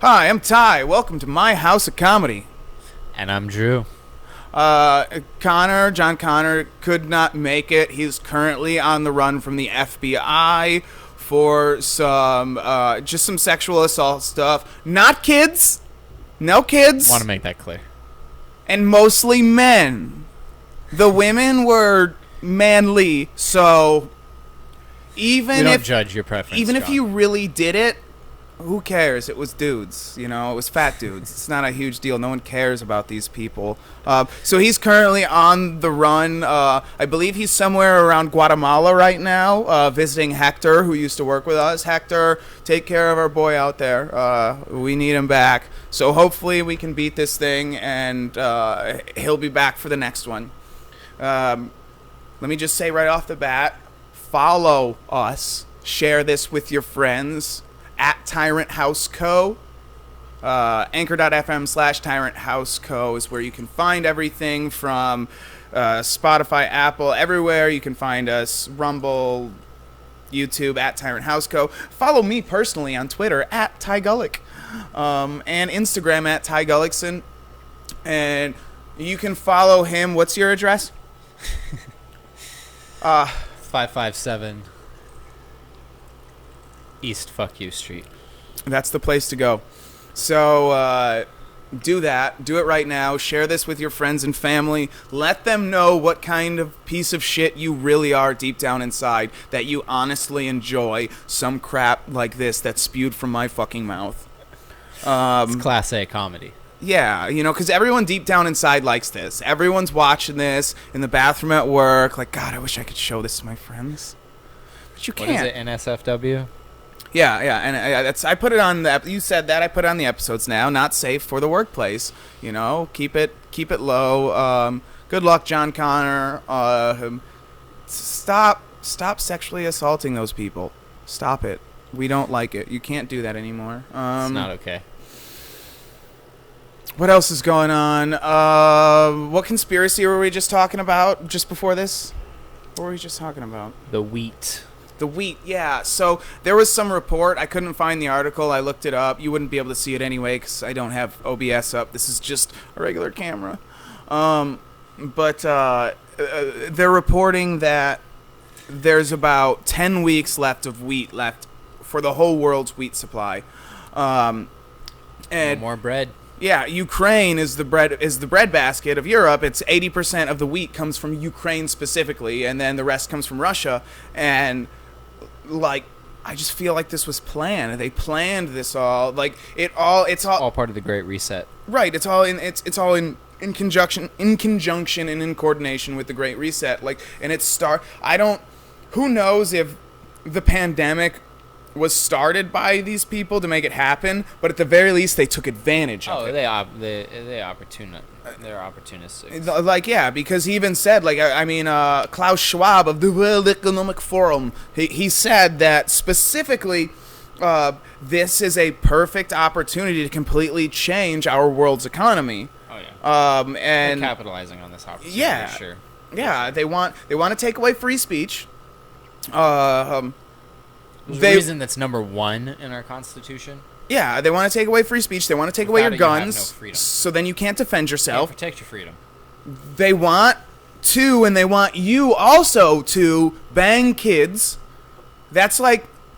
Hi, I'm Ty. Welcome to my house of comedy. And I'm Drew. John Connor could not make it. He's currently on the run from the FBI for just some sexual assault stuff. Not kids. No kids. Want to make that clear. And mostly men. The women were manly, so even We don't if judge your preference. even if John. you really did it, who cares? It was dudes, it was fat dudes. It's not a huge deal. No one cares about these people. So he's currently on the run. I believe he's somewhere around Guatemala right now, visiting Hector, who used to work with us. Hector, take care of our boy out there. We need him back. So hopefully we can beat this thing, and he'll be back for the next one. Let me just say right off the bat, follow us. Share this with your friends. At Tyranthouseco. Anchor.fm/Tyranthouseco is where you can find everything from Spotify, Apple, everywhere. You can find us. Rumble, YouTube, at Tyranthouseco. Follow me personally on Twitter, at TyGullick. And Instagram, at TyGullickson. And you can follow him. What's your address? 557 East Fuck You Street. That's the place to go. So do that. Do it right now. Share this with your friends and family. Let them know what kind of piece of shit you really are deep down inside, that you honestly enjoy some crap like this that's spewed from my fucking mouth. It's Class A comedy. Yeah, because everyone deep down inside likes this. Everyone's watching this in the bathroom at work. Like, God, I wish I could show this to my friends. But you can't. What is it, NSFW? Yeah, and I put it on the. You said that I put it on the episodes now. Not safe for the workplace. Keep it low. Good luck, John Connor. Stop sexually assaulting those people. Stop it. We don't like it. You can't do that anymore. It's not okay. What else is going on? What conspiracy were we just talking about just before this? What were we just talking about? The wheat. The wheat, yeah. So there was some report. I couldn't find the article. I looked it up. You wouldn't be able to see it anyway because I don't have OBS up. This is just a regular camera. But they're reporting that there's about 10 weeks left of wheat left for the whole world's wheat supply. And No more bread. Yeah, Ukraine is the bread basket of Europe. It's 80% of the wheat comes from Ukraine specifically, and then the rest comes from Russia. And I just feel like this was planned. They planned this all. It's all part of the Great Reset. Right. It's all in conjunction and in coordination with the Great Reset. Who knows if the pandemic was started by these people to make it happen, but at the very least they took advantage of it. They're opportunistic. Because he even said, Klaus Schwab of the World Economic Forum, he said that specifically this is a perfect opportunity to completely change our world's economy. Oh yeah. And they're capitalizing on this opportunity. Yeah, for sure. Yeah, they want to take away free speech. There's a reason that's number 1 in our Constitution. Yeah, they want to take away free speech. They want to take away your guns, you have no freedom. So then you can't defend yourself. You can't protect your freedom. They want to, and they want you also to bang kids. That's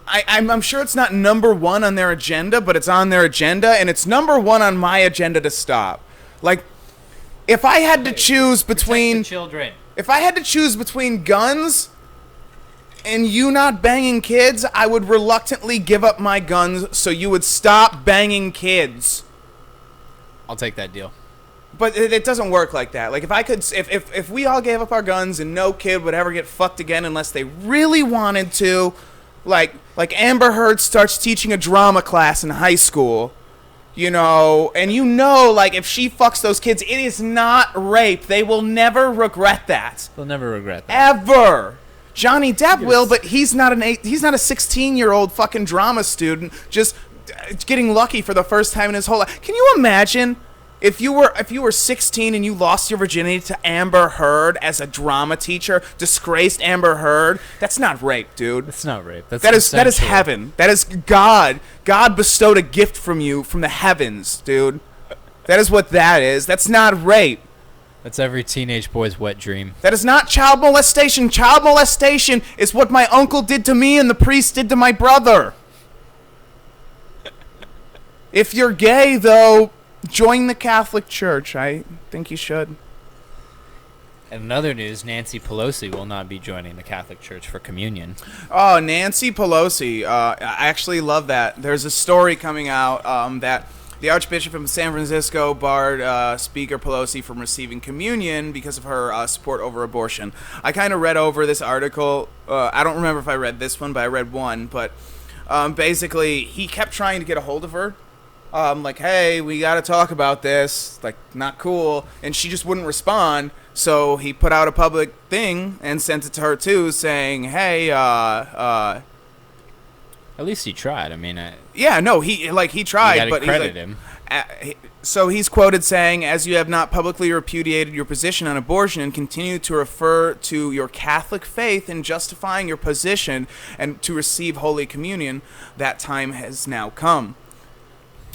I'm sure it's not number 1 on their agenda, but it's on their agenda, and it's number 1 on my agenda to stop. If I had to choose between children, if I had to choose between guns and you not banging kids, I would reluctantly give up my guns so you would stop banging kids. I'll take that deal. But it doesn't work like that. If we all gave up our guns and no kid would ever get fucked again unless they really wanted to, like Amber Heard starts teaching a drama class in high school, and if she fucks those kids, it is not rape. They will never regret that. They'll never regret that. Ever. Johnny Depp will, but he's not a 16-year-old fucking drama student just getting lucky for the first time in his whole life. Can you imagine If you were 16 and you lost your virginity to Amber Heard as a drama teacher, disgraced Amber Heard, that's not rape, dude. That's not rape. That is heaven. That is God. God bestowed a gift from you from the heavens, dude. That is what that is. That's not rape. That's every teenage boy's wet dream. That is not child molestation. Child molestation is what my uncle did to me and the priest did to my brother. If you're gay, though, join the Catholic Church. I think you should. In other news, Nancy Pelosi will not be joining the Catholic Church for communion. Oh, Nancy Pelosi. I actually love that. There's a story coming out that the Archbishop of San Francisco barred Speaker Pelosi from receiving communion because of her support over abortion. I kind of read over this article. I don't remember if I read this one, but I read one. But basically, he kept trying to get a hold of her. Like, hey, we got to talk about this. Like, not cool. And she just wouldn't respond. So he put out a public thing and sent it to her, too, saying, hey, At least he tried. I mean, yeah, no, he tried, but credit him. So he's quoted saying, "As you have not publicly repudiated your position on abortion and continue to refer to your Catholic faith in justifying your position and to receive Holy Communion, that time has now come."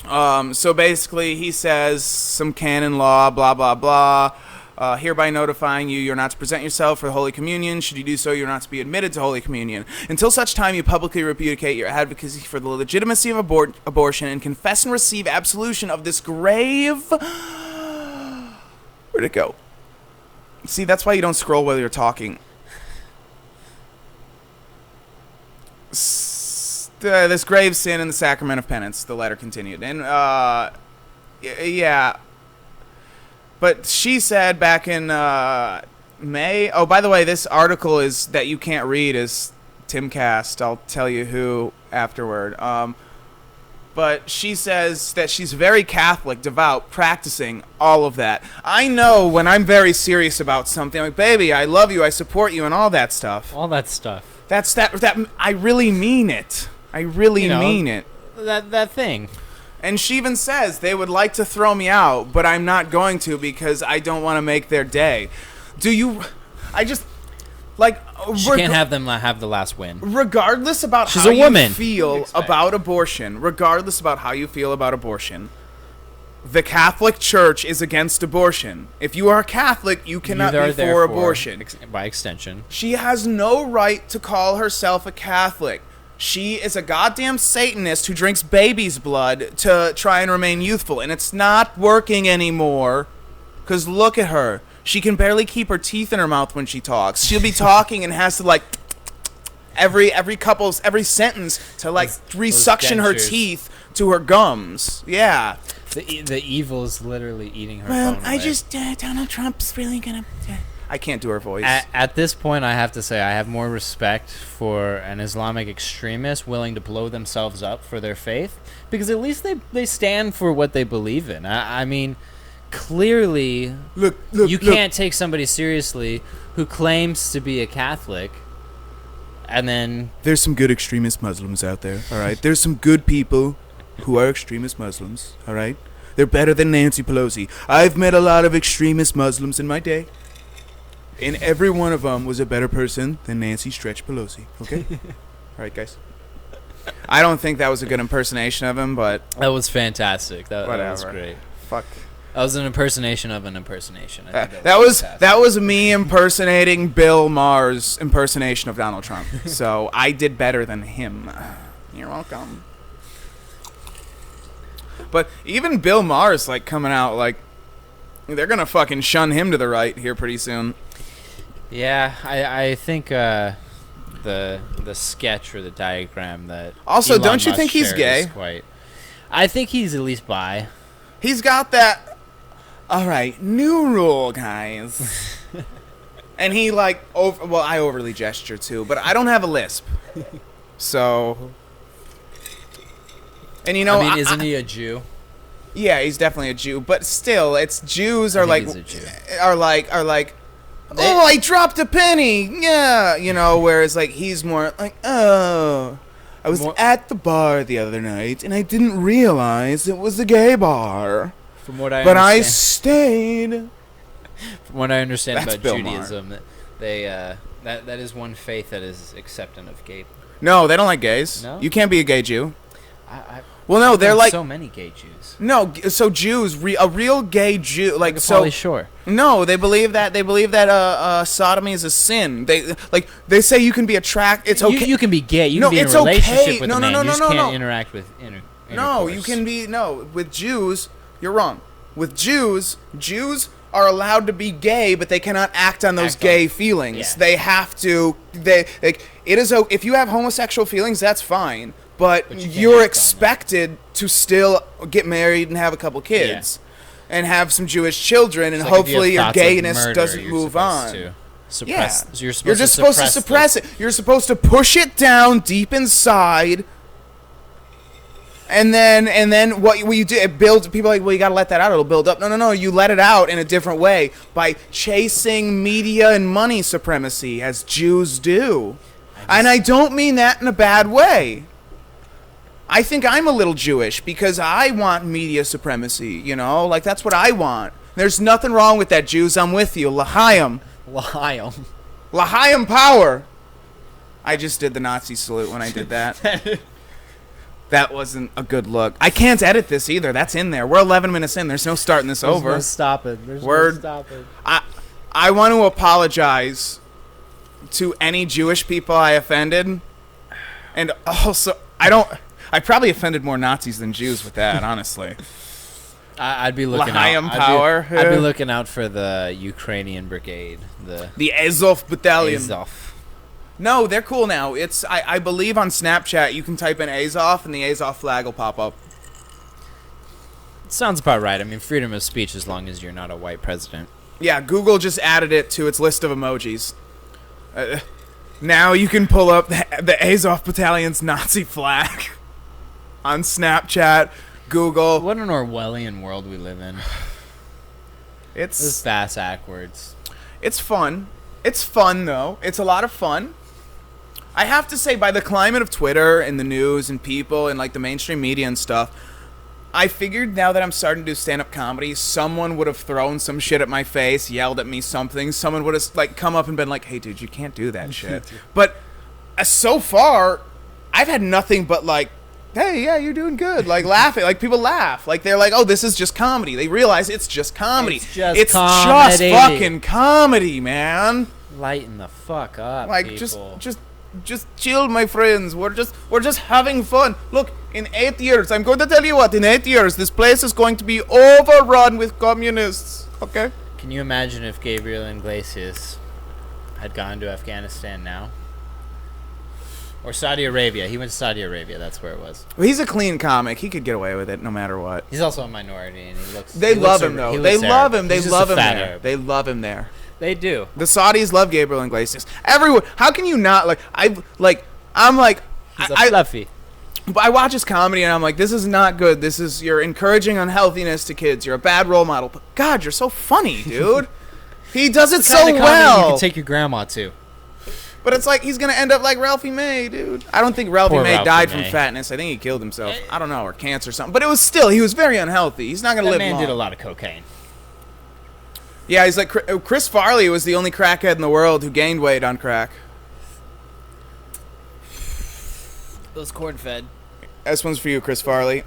So basically, he says some canon law, blah blah blah. Hereby notifying you, you're not to present yourself for the Holy Communion. Should you do so, you're not to be admitted to Holy Communion. Until such time you publicly repudiate your advocacy for the legitimacy of abortion and confess and receive absolution of this grave... Where'd it go? See, that's why you don't scroll while you're talking. This grave sin and the sacrament of penance, the letter continued. And, yeah... But she said back in May... Oh, by the way, this article is that you can't read is Timcast. I'll tell you who afterward. But she says that she's very Catholic, devout, practicing, all of that. I know when I'm very serious about something, like, baby, I love you, I support you, and all that stuff. All that stuff. That I really mean it. I really mean it. That thing. And she even says they would like to throw me out, but I'm not going to because I don't want to make their day. Do you... I just... Like... She can't have them have the last win. Regardless about how you feel about abortion, the Catholic Church is against abortion. If you are Catholic, you cannot be for abortion. By extension. She has no right to call herself a Catholic. She is a goddamn Satanist who drinks baby's blood to try and remain youthful. And it's not working anymore. Because look at her. She can barely keep her teeth in her mouth when she talks. She'll be talking and has to, like, every sentence to, like, resuction her teeth to her gums. Yeah. The evil is literally eating her bone away. I just, Donald Trump's really gonna... I can't do her voice. At this point, I have to say I have more respect for an Islamic extremist willing to blow themselves up for their faith, because at least they stand for what they believe in. I mean, clearly, you can't take somebody seriously who claims to be a Catholic, and then... There's some good extremist Muslims out there, all right? There's some good people who are extremist Muslims, all right? They're better than Nancy Pelosi. I've met a lot of extremist Muslims in my day. And every one of them was a better person than Nancy Stretch Pelosi. Okay? All right, guys. I don't think that was a good impersonation of him, but... That was fantastic. That was great. Fuck. That was an impersonation of an impersonation. I think that was me impersonating Bill Maher's impersonation of Donald Trump. So I did better than him. You're welcome. But even Bill Maher's, like, coming out, like... They're gonna fucking shun him to the right here pretty soon. Yeah, I think the sketch or the diagram that also Elon don't you Musk think he's gay? I think he's at least bi. He's got that. All right, new rule, guys. And he I overly gesture too, but I don't have a lisp, so. And you know, I mean, isn't he a Jew? Yeah, he's definitely a Jew, but still, it's Jews are like. Oh, I dropped a penny. Yeah, you know, whereas like he's more like, oh, I was at the bar the other night and I didn't realize it was a gay bar. From what I but I understand, stayed. from what I understand That's about Bill Judaism, that is one faith that is accepting of gay. No, they don't like gays. No? You can't be a gay Jew. I Well, no, I've they're known like so many gay Jews. no. So Jews, a real gay Jew, like so. Pauly Shore. No, they believe that sodomy is a sin. They say you can be attracted. It's okay. You can be gay. You No, can be in it's a relationship okay. with No, a no, man. no, You no, just no, can't no. interact with No, you can be with Jews. You're wrong. With Jews are allowed to be gay, but they cannot act on those gay feelings. Yeah. They have to. If you have homosexual feelings, that's fine. But you can't you're act on expected to still get married and have a couple kids, and have some Jewish children, and It's like if you have hopefully your thoughts of gayness murder, doesn't you're move supposed on. to Yeah, suppress. So you're just supposed to suppress it. You're supposed to push it down deep inside, and then what you do? It builds. People are like, well, you gotta let that out. It'll build up. No. You let it out in a different way by chasing media and money supremacy, as Jews do. And I don't mean that in a bad way. I think I'm a little Jewish because I want media supremacy, you know? Like, that's what I want. There's nothing wrong with that, Jews. I'm with you. L'chaim. L'chaim. L'chaim power. I just did the Nazi salute when I did that. That wasn't a good look. I can't edit this either. That's in there. We're 11 minutes in. There's no starting this over. There's no stopping. There's Word. no stopping. I want to apologize to any Jewish people I offended. And also, I probably offended more Nazis than Jews with that, honestly. I'd be looking L'chaim out. power. I'd be looking out for the Ukrainian brigade. The Azov battalion. Azov. No, they're cool now. It's I believe on Snapchat you can type in Azov and the Azov flag will pop up. Sounds about right. I mean, freedom of speech as long as you're not a white president. Yeah, Google just added it to its list of emojis. Now you can pull up the Azov battalion's Nazi flag on Snapchat, Google. What an Orwellian world we live in. It's This bass backwards. It's fun. It's fun, though. It's a lot of fun. I have to say, by the climate of Twitter and the news and people and, like, the mainstream media and stuff, I figured now that I'm starting to do stand-up comedy, someone would have thrown some shit at my face, yelled at me something. Someone would have, like, come up and been like, hey, dude, you can't do that shit. But so far, I've had nothing but, like, hey, yeah, you're doing good. Like, laughing. Like, people laugh. Like, they're like, oh, this is just comedy. They realize it's just comedy. It's just just fucking comedy, man. Lighten the fuck up, Like, people. just chill, my friends. We're just having fun. Look, in 8 years, I'm going to tell you what, in 8 years, this place is going to be overrun with communists. Okay? Can you imagine if Gabriel Iglesias had gone to Afghanistan now? Or Saudi Arabia. He went to Saudi Arabia. That's where it was. Well, he's a clean comic. He could get away with it no matter what. He's also a minority, and he looks. They love him, though. They love him. They He's just love a him fat there. Arab. They love him there. They do. The Saudis love Gabriel Iglesias. Everyone. How can you not like? I'm like. He's a fluffy. I watch his comedy and I'm like, this is not good. You're encouraging unhealthiness to kids. You're a bad role model. But God, you're so funny, dude. He does it so well. You can take your grandma to. But it's like he's gonna end up like Ralphie May, dude. I don't think Ralphie May died from fatness. I think he killed himself. I don't know, or cancer or something. But it was still, he was very unhealthy. He's not gonna live long. That man did a lot of cocaine. Yeah, he's like Chris Farley was the only crackhead in the world who gained weight on crack. Those corn-fed. This one's for you, Chris Farley.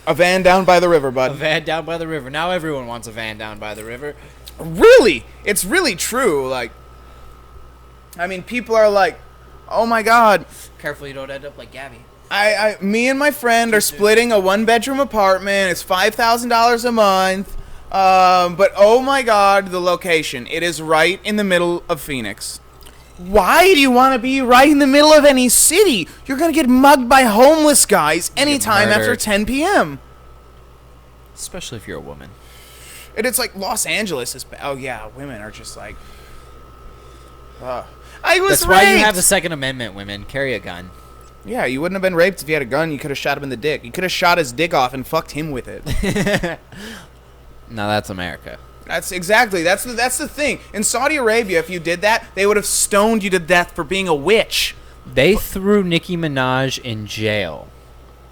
A van down by the river, bud. A van down by the river. Now everyone wants a van down by the river. Really? It's really true. Like, I mean, people are like, oh my God. Careful you don't end up like Gabby. Me and my friend are splitting a 1-bedroom apartment. It's $5,000 a month. But oh my God, the location. It is right in the middle of Phoenix. Why do you want to be right in the middle of any city? You're going to get mugged by homeless guys anytime after 10 p.m. Especially if you're a woman. And it's like Los Angeles is... Oh, yeah, women are just like... I was That's raped! why you have the Second Amendment, women. Carry a gun. Yeah, you wouldn't have been raped if you had a gun. You could have shot him in the dick. You could have shot his dick off and fucked him with it. Now that's America. That's the thing. In Saudi Arabia, if you did that, they would have stoned you to death for being a witch. They threw Nicki Minaj in jail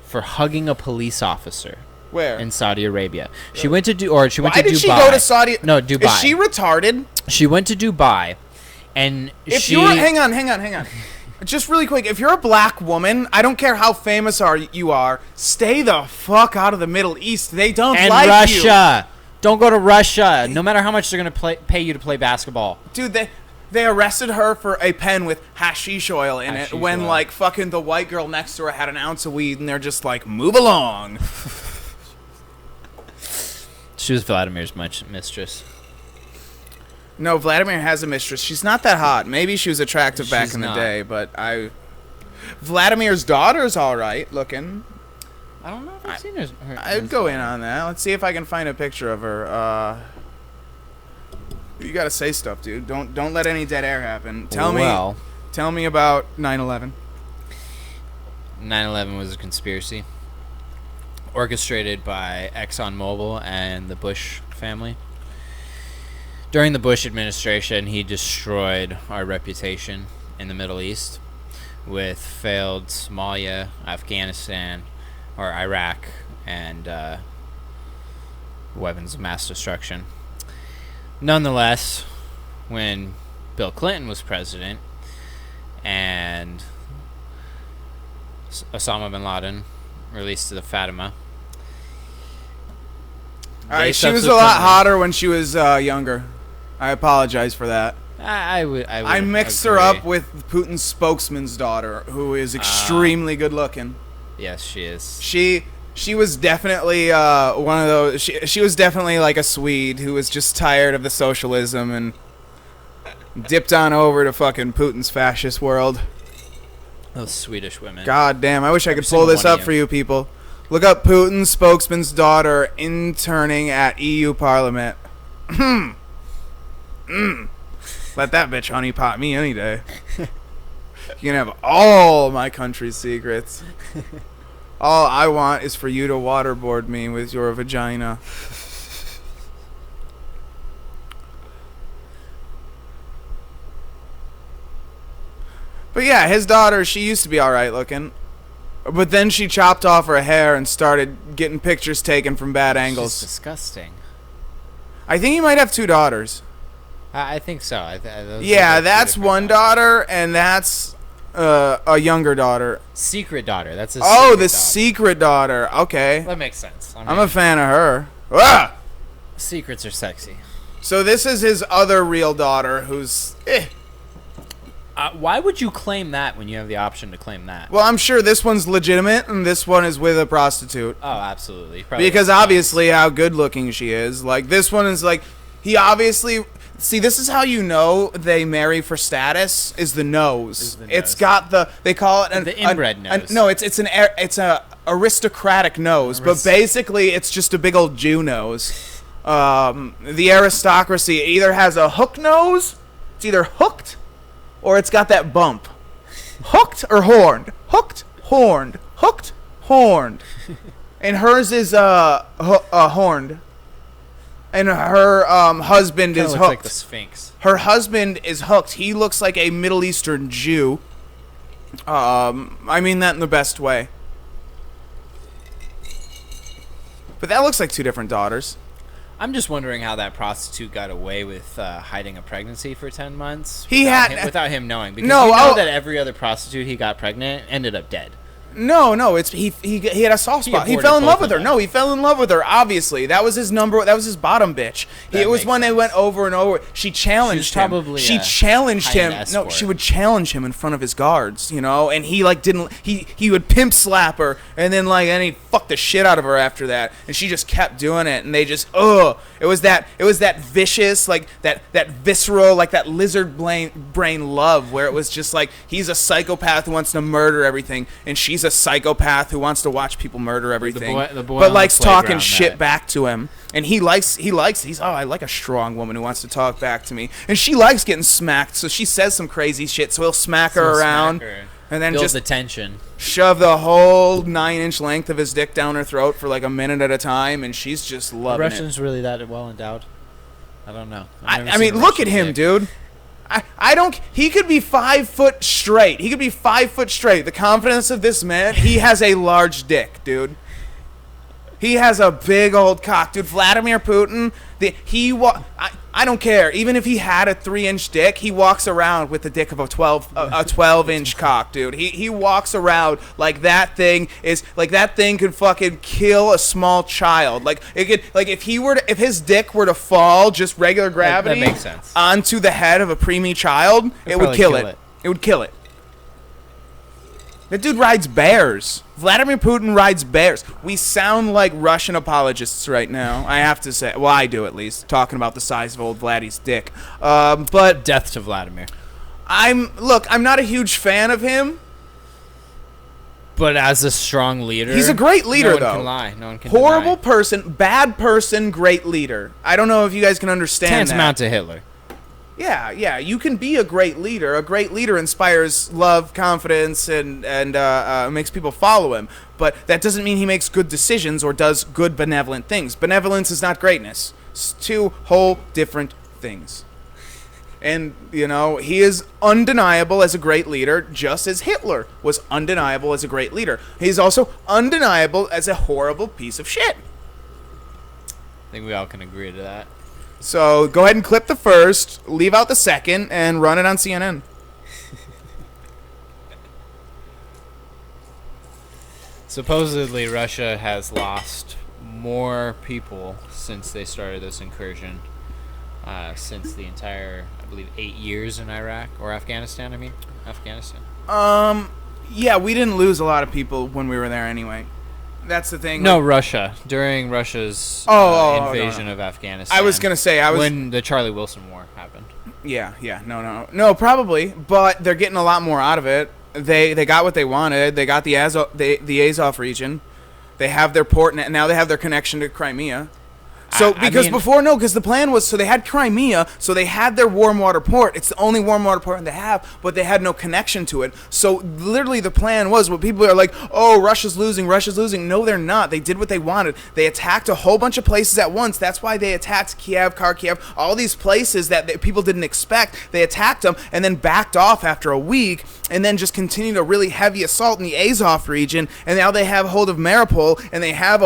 for hugging a police officer. Where? In Saudi Arabia. She went to Dubai. Why did she go to Saudi? No, Dubai. Is she retarded? She went to Dubai, and hang on. Just really quick, if you're a black woman, I don't care how famous you are, stay the fuck out of the Middle East. They don't like Russia. Don't go to Russia. No matter how much they're gonna pay you to play basketball. Dude, they arrested her for a pen with hashish oil in it when like fucking the white girl next to her had an ounce of weed, and they're just like, move along. She was Vladimir's mistress. No, Vladimir has a mistress. She's not that hot. Maybe she was attractive back in the day, but Vladimir's daughter's all right looking. I don't know if I've seen her. I'd go in on that. Let's see if I can find a picture of her. You gotta say stuff, dude. Don't let any dead air happen. Tell me about 9/11. 9/11 was a conspiracy orchestrated by ExxonMobil and the Bush family. During the Bush administration, he destroyed our reputation in the Middle East with failed Somalia, Afghanistan, or Iraq, and weapons of mass destruction. Nonetheless, when Bill Clinton was president and Osama bin Laden released to the Fatima, she was a lot hotter when she was younger. I apologize for that. I mixed her up with Putin's spokesman's daughter, who is extremely good looking. Yes, she is. She was definitely one of those. She was definitely like a Swede who was just tired of the socialism and dipped on over to fucking Putin's fascist world. Those Swedish women. God damn! I wish I could pull this up for you people. Look up Putin's spokesman's daughter interning at EU Parliament. Let that bitch honeypot me any day. You can have all my country's secrets. All I want is for you to waterboard me with your vagina. But yeah, his daughter, she used to be alright looking. But then she chopped off her hair and started getting pictures taken from bad angles. She's disgusting. I think he might have 2 daughters. I think so. That's one daughter, and that's a younger daughter. Secret daughter. That's his secret daughter. Okay. That makes sense. I'm a fan of her. Ah! Secrets are sexy. So this is his other real daughter, who's... Why would you claim that when you have the option to claim that? Well, I'm sure this one's legitimate, and this one is with a prostitute. Oh, absolutely. Probably because obviously how good-looking she is. Like, this one is like... He obviously... See, this is how you know they marry for status, is the nose. It's got the... They call it... The inbred nose. No, it's a aristocratic nose, but basically it's just a big old Jew nose. The aristocracy either has a hook nose, it's either hooked, or it's got that bump. Hooked or horned? Hooked, horned. Hooked, horned. And hers is horned. And her husband is hooked. Like the Sphinx. Her husband is hooked. He looks like a Middle Eastern Jew. I mean that in the best way. But that looks like 2 different daughters. I'm just wondering how that prostitute got away with hiding a pregnancy for 10 months without him knowing. Because that every other prostitute he got pregnant ended up dead. No, it's he had a soft spot. He fell in love with her. No, he fell in love with her. Obviously, that was his bottom bitch. It was when they went over and over. She challenged him. She challenged him. No, she would challenge him in front of his guards, and he like didn't. He would pimp slap her, and then he fucked the shit out of her after that, and she just kept doing it, and they just it was that vicious, like that visceral, like that lizard brain love, where it was just like he's a psychopath who wants to murder everything, and she's a psychopath who wants to watch people murder everything, but likes talking shit back to him. And I like a strong woman who wants to talk back to me. And she likes getting smacked, so she says some crazy shit, so he'll smack her around. And then just the tension. Shove the whole 9-inch length of his dick down her throat for like a minute at a time, and she's just loving it. The Russians really that well endowed? I don't know. I mean, look at him, dude. He could be 5 foot straight. He could be 5 foot straight. The confidence of this man, he has a large dick, dude. He has a big old cock, dude. Vladimir Putin, I don't care. Even if he had a 3-inch dick, he walks around with the dick of a 12-inch cock, dude. He walks around like that thing could fucking kill a small child. Like it could, like if his dick were to fall just regular gravity that makes sense. onto the head of a preemie child, it would kill it. It would kill it. That dude rides bears. Vladimir Putin rides bears. We sound like Russian apologists right now, I have to say. Well, I do at least, talking about the size of old Vladdy's dick. But Death to Vladimir. I'm not a huge fan of him. But as a strong leader, he's a great leader, no one though. Can lie. No one can Horrible deny. person, bad person, great leader. I don't know if you guys can understand that. Tantamount to Hitler. Yeah, you can be a great leader. A great leader inspires love, confidence, and makes people follow him. But that doesn't mean he makes good decisions or does good benevolent things. Benevolence is not greatness. It's two whole different things. And, he is undeniable as a great leader, just as Hitler was undeniable as a great leader. He's also undeniable as a horrible piece of shit. I think we all can agree to that. So go ahead and clip the first, leave out the second, and run it on CNN. Supposedly, Russia has lost more people since they started this incursion, since the entire, I believe, 8 years in Iraq, or Afghanistan, Afghanistan. Yeah, we didn't lose a lot of people when we were there anyway. That's the thing. No, Russia. During Russia's invasion of Afghanistan. I was going to say, when the Charlie Wilson War happened. Yeah, no, probably, but they're getting a lot more out of it. They got what they wanted. They got the Azov region. They have their port, and now they have their connection to Crimea. So, because the plan was, so they had Crimea, so they had their warm water port. It's the only warm water port they have, but they had no connection to it. So, literally, the plan was, what people are like, oh, Russia's losing. No, they're not. They did what they wanted. They attacked a whole bunch of places at once. That's why they attacked Kiev, Kharkiv, all these places that people didn't expect. They attacked them and then backed off after a week, and then just continued a really heavy assault in the Azov region, and now they have hold of Mariupol, and they have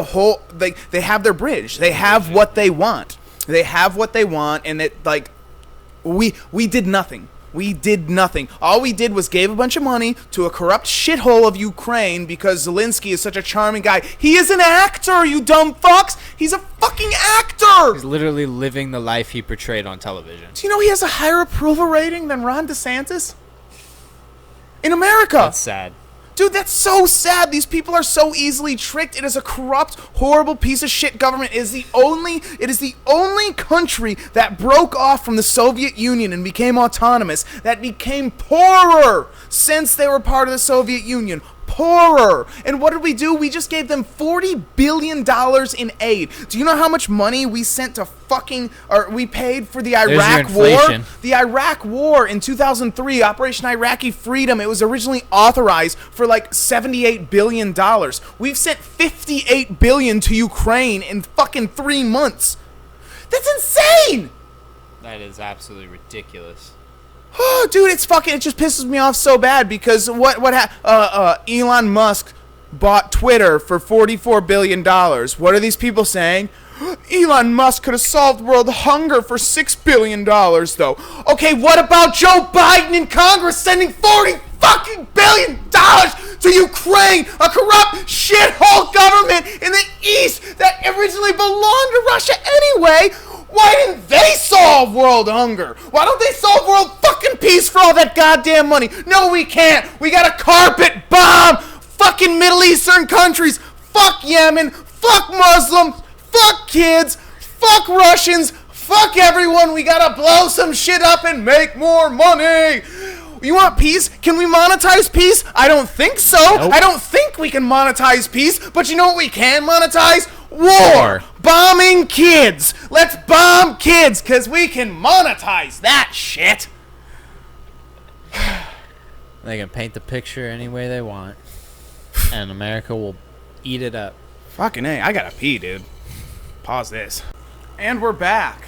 they have their bridge. They have what they want. They have what they want, and we did nothing. We did nothing. All we did was gave a bunch of money to a corrupt shithole of Ukraine because Zelensky is such a charming guy. He is an actor, you dumb fucks. He's a fucking actor. He's literally living the life he portrayed on television. Do you know he has a higher approval rating than Ron DeSantis? In America. That's sad. Dude, that's so sad. These people are so easily tricked. It is a corrupt, horrible piece of shit government. It is the only country that broke off from the Soviet Union and became autonomous, that became poorer since they were part of the Soviet Union. Poorer. And what did we do? We just gave them $40 billion in aid. Do you know how much money we sent to we paid for the Iraq War? The Iraq War in 2003, Operation Iraqi Freedom, it was originally authorized for like $78 billion. We've sent $58 billion to Ukraine in fucking 3 months. That's insane! That is absolutely ridiculous. Oh, dude, it just pisses me off so bad because Elon Musk bought Twitter for $44 billion. What are these people saying? Elon Musk could have solved world hunger for $6 billion, though. Okay, what about Joe Biden in Congress sending $40 fucking billion to Ukraine, a corrupt shithole government in the East that originally belonged to Russia anyway? Why didn't they solve world hunger? Why don't they solve world fucking peace for all that goddamn money? No, we can't. We gotta carpet bomb fucking Middle Eastern countries. Fuck Yemen. Fuck Muslims. Fuck kids. Fuck Russians. Fuck everyone. We gotta blow some shit up and make more money. You want peace? Can we monetize peace? I don't think so. Nope. I don't think we can monetize peace. But you know what we can monetize? War. Bombing kids. Let's bomb kids because we can monetize that shit. They can paint the picture any way they want, and America will eat it up. Fucking A. I gotta pee, dude. Pause this. And we're back.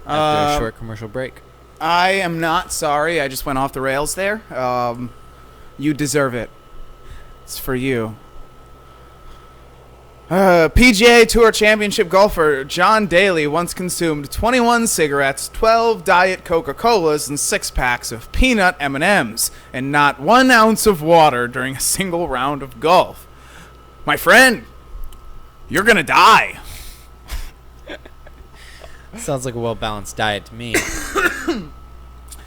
After a short commercial break. I am not sorry. I just went off the rails there. You deserve it. It's for you. PGA Tour Championship golfer John Daly once consumed 21 cigarettes, 12 Diet Coca-Colas, and 6 packs of peanut M&Ms, and not 1 ounce of water during a single round of golf. My friend, you're gonna die. Sounds like a well-balanced diet to me.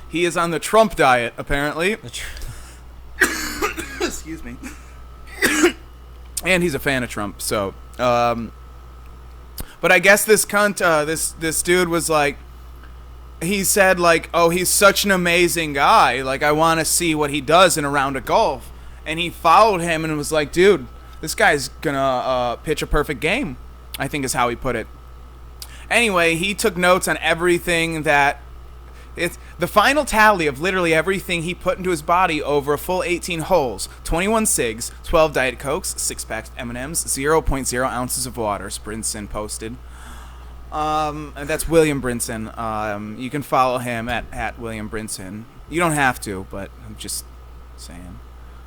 He is on the Trump diet, apparently. Excuse me. And he's a fan of Trump, so. But I guess this cunt, this dude was like, he said like, oh, he's such an amazing guy. Like, I want to see what he does in a round of golf. And he followed him and was like, dude, this guy's gonna pitch a perfect game, I think is how he put it. Anyway, he took notes on everything that... It's the final tally of literally everything he put into his body over a full 18 holes. 21 cigs, 12 Diet Cokes, 6 packs of M&Ms, 0.0 ounces of water, Brinson posted. And that's William Brinson. You can follow him at William Brinson. You don't have to, but I'm just saying.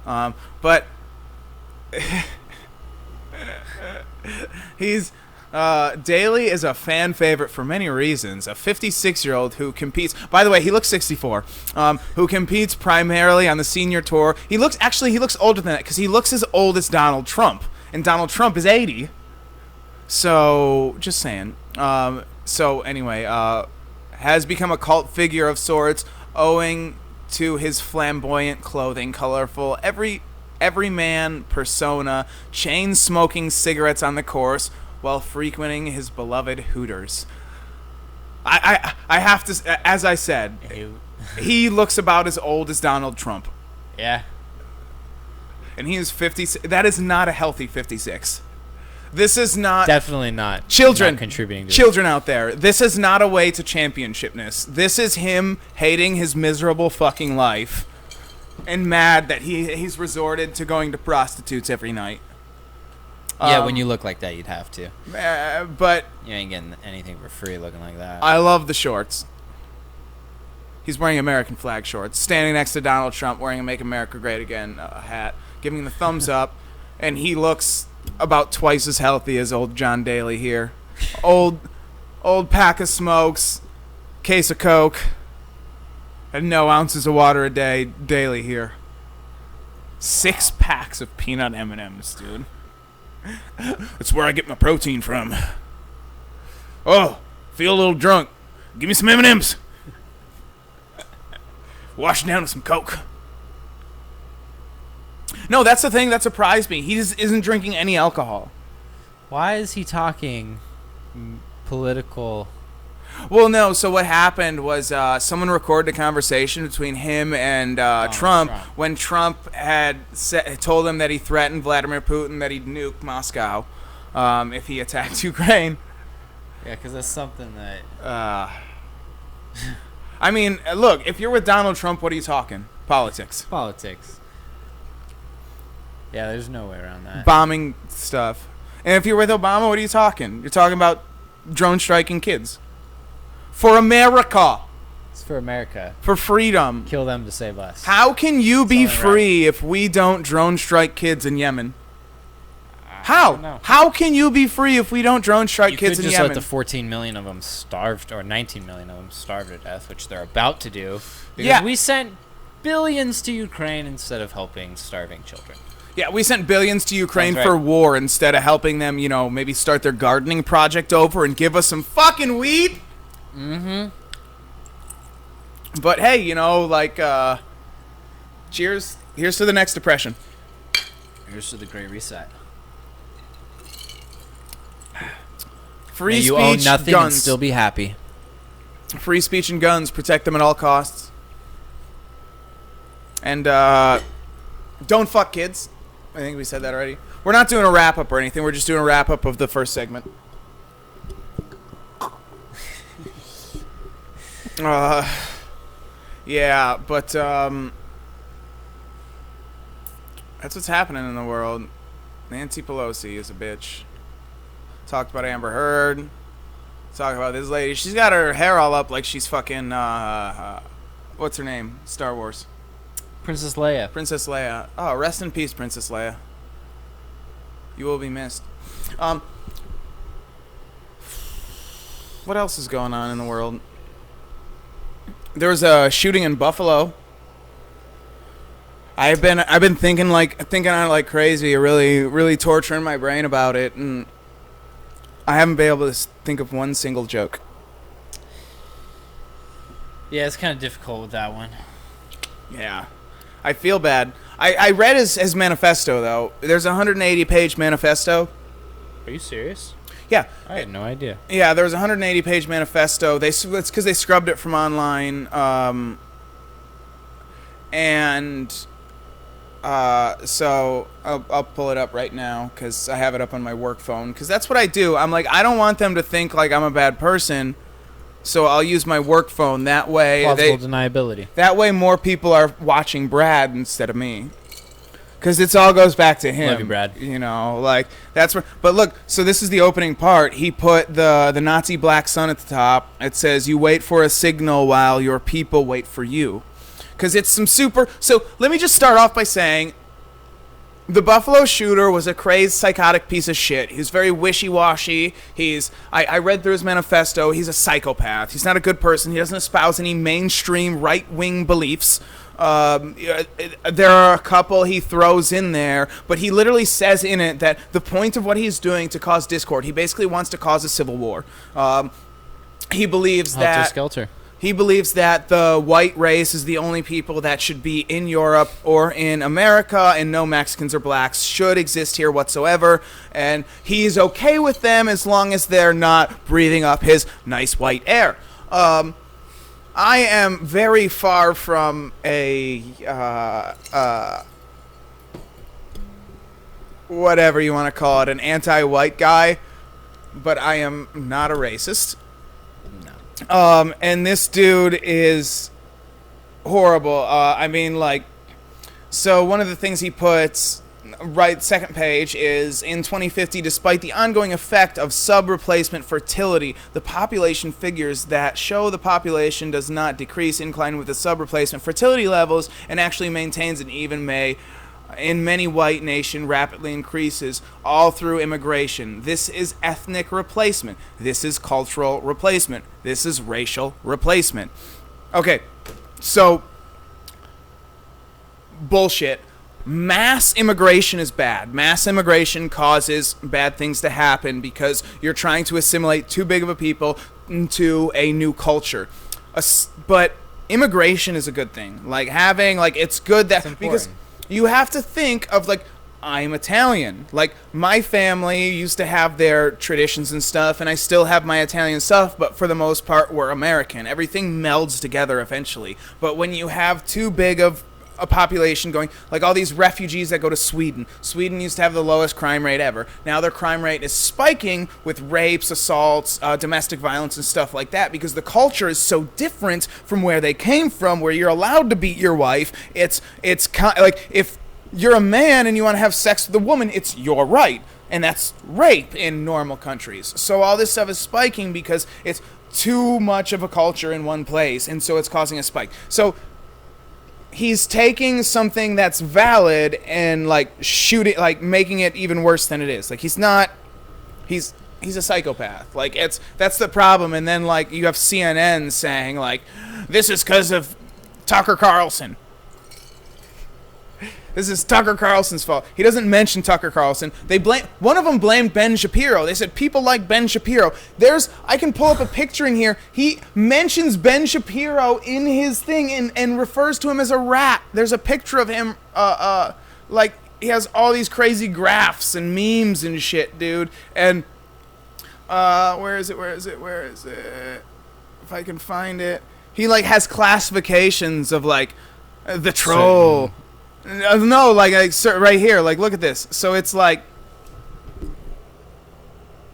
But... he's... Daly is a fan favorite for many reasons. A 56-year-old who competes... By the way, he looks 64. Who competes primarily on the senior tour. He looks older than that because he looks as old as Donald Trump. And Donald Trump is 80. So, just saying. So, anyway, has become a cult figure of sorts owing to his flamboyant clothing, colorful, everyman persona, chain-smoking cigarettes on the course, while frequenting his beloved Hooters. I have to, as I said, he looks about as old as Donald Trump. Yeah. And he is 50. That is not a healthy 56. This is not... Definitely not. Children. Not contributing to children out there. This is not a way to championshipness. This is him hating his miserable fucking life and mad that he's resorted to going to prostitutes every night. Yeah, when you look like that, you'd have to. But you ain't getting anything for free looking like that. I love the shorts. He's wearing American flag shorts, standing next to Donald Trump wearing a Make America Great Again hat, giving the thumbs up, and he looks about twice as healthy as old John Daly here. Old pack of smokes, case of Coke, and no ounces of water a day. Daily here. 6 packs of peanut M&Ms, dude. That's where I get my protein from. Oh, feel a little drunk. Give me some M&Ms. Wash it down with some Coke. No, that's the thing that surprised me. He just isn't drinking any alcohol. Why is he talking political? Well, no. So what happened was someone recorded a conversation between him and Trump when Trump had told him that he threatened Vladimir Putin that he'd nuke Moscow if he attacked Ukraine. Yeah, because that's something that... I mean, look, if you're with Donald Trump, what are you talking? Politics. Politics. Yeah, there's no way around that. Bombing stuff. And if you're with Obama, what are you talking? You're talking about drone striking kids. For America. It's for America. For freedom. Kill them to save us. How can you be free if we don't drone strike kids in Yemen? How? How can you be free if we don't drone strike kids in Yemen? You could just let the 14 million of them starved, or 19 million of them starve to death, which they're about to do. Because we sent billions to Ukraine instead of helping starving children. Yeah, we sent billions to Ukraine for war instead of helping them, maybe start their gardening project over and give us some fucking weed. Mm-hmm. But hey, cheers. Here's to the next depression. Here's to the Great Reset. Free May speech, you own nothing guns. And still be happy. Free speech and guns. Protect them at all costs. And don't fuck kids. I think we said that already. We're not doing a wrap-up or anything. We're just doing a wrap-up of the first segment. Yeah, but that's what's happening in the world. Nancy Pelosi is a bitch. Talked about Amber Heard. Talk about this lady. She's got her hair all up like she's fucking what's her name? Star Wars. Princess Leia. Princess Leia. Oh, rest in peace, Princess Leia. You will be missed. What else is going on in the world? There was a shooting in Buffalo. I've been thinking on it like crazy, really torturing my brain about it, and I haven't been able to think of one single joke. Yeah, it's kind of difficult with that one. Yeah, I feel bad. I read his manifesto though. There's a 180-page manifesto. Are you serious? Yeah, I had no idea. Yeah, there was a 180-page manifesto. It's because they scrubbed it from online, so I'll pull it up right now because I have it up on my work phone. Because that's what I do. I'm like, I don't want them to think like I'm a bad person, so I'll use my work phone. That way, plausible deniability. That way, more people are watching Brad instead of me. Because it all goes back to him. Love you, Brad. You know, like, that's where... But look, so this is the opening part. He put the Nazi black sun at the top. It says, you wait for a signal while your people wait for you. Because it's some super... So, let me just start off by saying, the Buffalo shooter was a crazed, psychotic piece of shit. He's very wishy-washy. I read through his manifesto. He's a psychopath. He's not a good person. He doesn't espouse any mainstream right-wing beliefs. There are a couple he throws in there, but he literally says in it that the point of what he's doing to cause discord, he basically wants to cause a civil war. He believes Helter-skelter. He believes that the white race is the only people that should be in Europe or in America, and no Mexicans or blacks should exist here whatsoever. And he's okay with them as long as they're not breathing up his nice white air. I am very far from a, whatever you want to call it, an anti-white guy, but I am not a racist. No. And this dude is horrible. I mean, like, so one of the things he puts... Right, second page is, in 2050, despite the ongoing effect of sub-replacement fertility, the population figures that show the population does not decrease incline with the sub-replacement fertility levels and actually maintains and even may, in many white nation, rapidly increases, all through immigration. This is ethnic replacement. This is cultural replacement. This is racial replacement. Okay, so, bullshit. Mass immigration is bad. Mass immigration causes bad things to happen because you're trying to assimilate too big of a people into a new culture. But immigration is a good thing. Like, having, like, it's good that... Because you have to think of, like, I'm Italian. Like, my family used to have their traditions and stuff, and I still have my Italian stuff, but for the most part, we're American. Everything melds together eventually. But when you have too big of a population going, like all these refugees that go to Sweden. Sweden used to have the lowest crime rate ever. Now their crime rate is spiking with rapes, assaults, domestic violence and stuff like that because the culture is so different from where they came from, where you're allowed to beat your wife. It's like if you're a man and you want to have sex with a woman, it's your right. And that's rape in normal countries. So all this stuff is spiking because it's too much of a culture in one place, and so it's causing a spike. So he's taking something that's valid and like shooting, like making it even worse than it is. Like he's a psychopath. Like that's the problem. And then like you have CNN saying like, this is because of Tucker Carlson. This is Tucker Carlson's fault. He doesn't mention Tucker Carlson. One of them blamed Ben Shapiro. They said people like Ben Shapiro. I can pull up a picture in here. He mentions Ben Shapiro in his thing and refers to him as a rat. There's a picture of him, like he has all these crazy graphs and memes and shit, dude. And where is it? If I can find it, he like has classifications of like the troll. No, like right here, like look at this. So it's like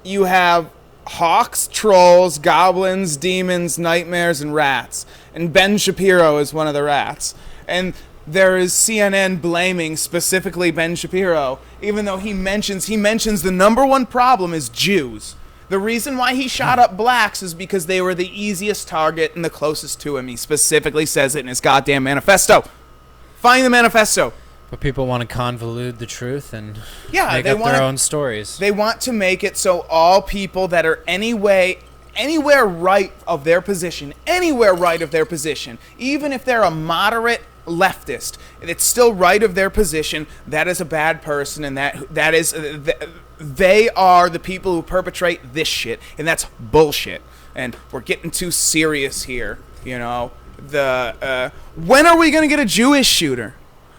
you have hawks, trolls, goblins, demons, nightmares, and rats. And Ben Shapiro is one of the rats. And there is CNN blaming specifically Ben Shapiro, even though he mentions the number one problem is Jews. The reason why he shot up blacks is because they were the easiest target and the closest to him. He specifically says it in his goddamn manifesto. Find the manifesto. But people want to convolute the truth and Yeah, make they up want their own stories. They want to make it so all people that are anywhere right of their position, even if they're a moderate leftist, it's still right of their position, that is a bad person, and they are the people who perpetrate this shit, and that's bullshit. And we're getting too serious here, you know. When are we gonna get a Jewish shooter?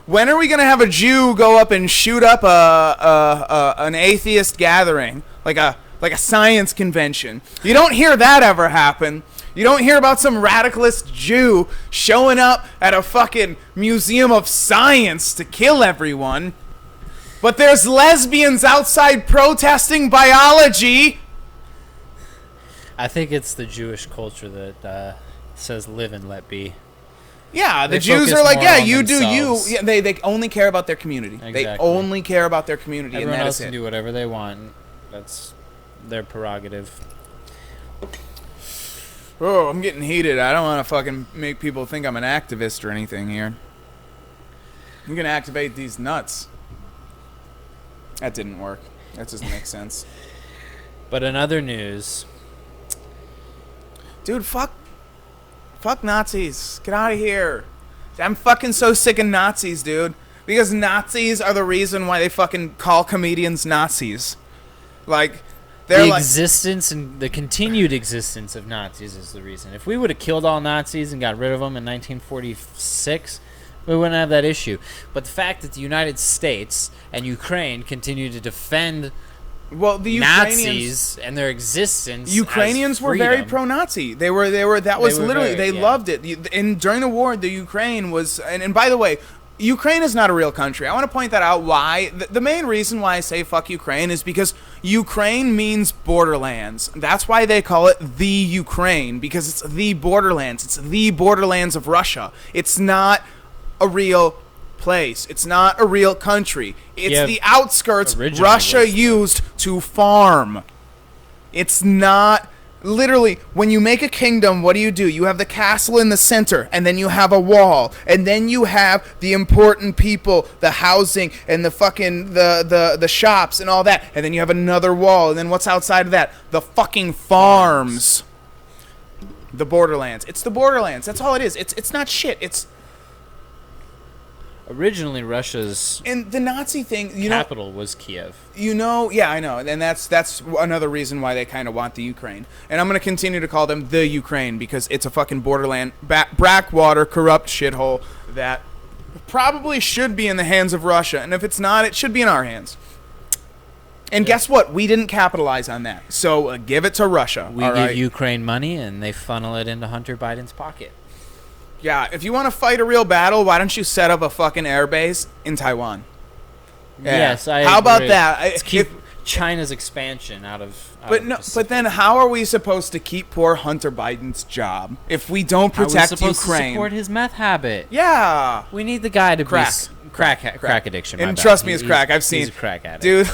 When are we gonna have a Jew go up and shoot up an atheist gathering, like a science convention? You don't hear that ever happen. You don't hear about some radicalist Jew showing up at a fucking museum of science to kill everyone. But there's lesbians outside protesting biology. I think it's the Jewish culture that says live and let be. Yeah, the They Jews focus are like, more yeah, on you do you. themselves. Yeah, they only care about their community. They Exactly. only care about their community, Everyone and that else is can it. do whatever they want. That's their prerogative. Oh, I'm getting heated. I don't want to fucking make people think I'm an activist or anything here. I'm gonna activate these nuts. That didn't work. That doesn't make sense. But in other news, Dude, fuck Nazis. Get out of here. I'm fucking so sick of Nazis, dude. Because Nazis are the reason why they fucking call comedians Nazis. Like, they're the like... existence and the continued existence of Nazis is the reason. If we would have killed all Nazis and got rid of them in 1946, we wouldn't have that issue. But the fact that the United States and Ukraine continue to defend Well, the Nazis and their existence. Ukrainians as were very freedom. pro-Nazi. They were. That was were literally. very, They yeah. loved it. And during the war, the Ukraine was. And by the way, Ukraine is not a real country. I want to point that out. Why? The main reason why I say fuck Ukraine is because Ukraine means borderlands. That's why they call it the Ukraine, because it's the borderlands. It's the borderlands of Russia. It's not a real place. It's not a real country. It's Yeah, the outskirts originally Russia was. used to farm. It's not... Literally, when you make a kingdom, what do? You have the castle in the center, and then you have a wall, and then you have the important people, the housing, and the fucking the shops and all that, and then you have another wall, and then what's outside of that? The fucking farms. The borderlands. It's the borderlands. That's all it is. It's not shit. It's... Originally, Russia's And the Nazi thing, capital was Kiev. Yeah, I know, and that's another reason why they kind of want the Ukraine. And I'm gonna continue to call them the Ukraine because it's a fucking borderland, backwater, corrupt shithole that probably should be in the hands of Russia, and if it's not, it should be in our hands. And guess what? We didn't capitalize on that, so give it to Russia. We all give right? Ukraine money, and they funnel it into Hunter Biden's pocket. Yeah, if you want to fight a real battle, why don't you set up a fucking airbase in Taiwan? Yeah. Yes, I How about agree. that? Let's keep China's expansion out of But then how are we supposed to keep poor Hunter Biden's job if we don't protect supposed Ukraine? to support his meth habit. Yeah. We need the guy to Crack. be crack addiction. And my bad. trust me, it's He's- crack. I've seen. He's a crack addict. Dude,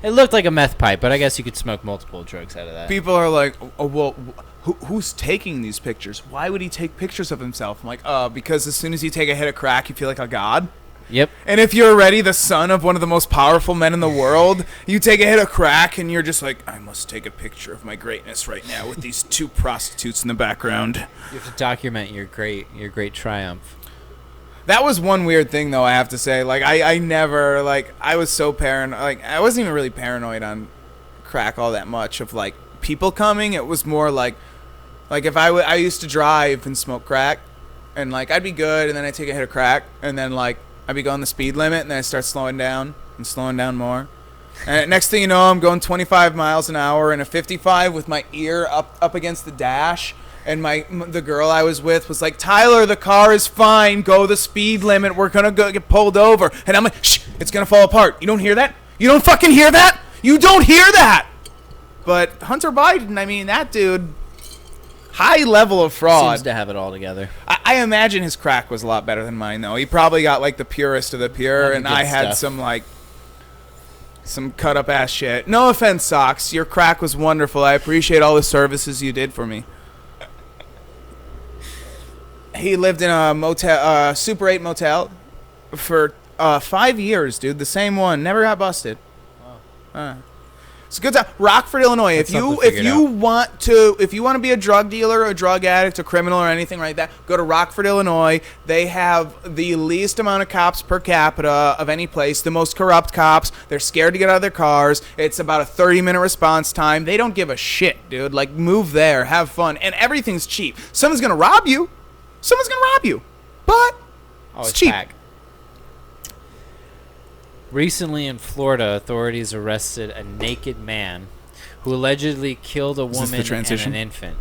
It looked like a meth pipe, but I guess you could smoke multiple drugs out of that. people are like, oh, well, who's taking these pictures? Why would he take pictures of himself? I'm like, because as soon as you take a hit of crack, you feel like a god. Yep. And if you're already the son of one of the most powerful men in the world, you take a hit of crack and you're just like, I must take a picture of my greatness right now with these two prostitutes in the background. You have to document your great triumph. That was one weird thing, though, I have to say. Like, I never, like, I was so paranoid. Like, I wasn't even really paranoid on crack all that much of, like, people coming. It was more like if I used to drive and smoke crack, and, like, I'd be good, and then I'd take a hit of crack, and then, like, I'd be going the speed limit, and then I'd start slowing down and slowing down more. And next thing you know, I'm going 25 miles an hour in a 55 with my ear up against the dash. And the girl I was with was like, Tyler, the car is fine. Go the speed limit. We're going to go get pulled over. And I'm like, shh, it's going to fall apart. You don't hear that? You don't fucking hear that? You don't hear that? But Hunter Biden, I mean, that dude, high level of fraud. Seems to have it all together. I imagine his crack was a lot better than mine, though. He probably got, like, the purest of the pure, and I had some cut-up ass shit. No offense, Socks. Your crack was wonderful. I appreciate all the services you did for me. He lived in a motel, Super 8 motel, for 5 years, dude. The same one, never got busted. It's a good time. Rockford, Illinois. That's If you something to figure want to be a drug dealer, a drug addict, a criminal, or anything like that, go to Rockford, Illinois. They have the least amount of cops per capita of any place. The most corrupt cops. They're scared to get out of their cars. It's about a 30-minute response time. They don't give a shit, dude. Like, move there, have fun, and everything's cheap. Someone's gonna rob you. But it's cheap. Back. Recently in Florida, authorities arrested a naked man who allegedly killed a woman and an infant.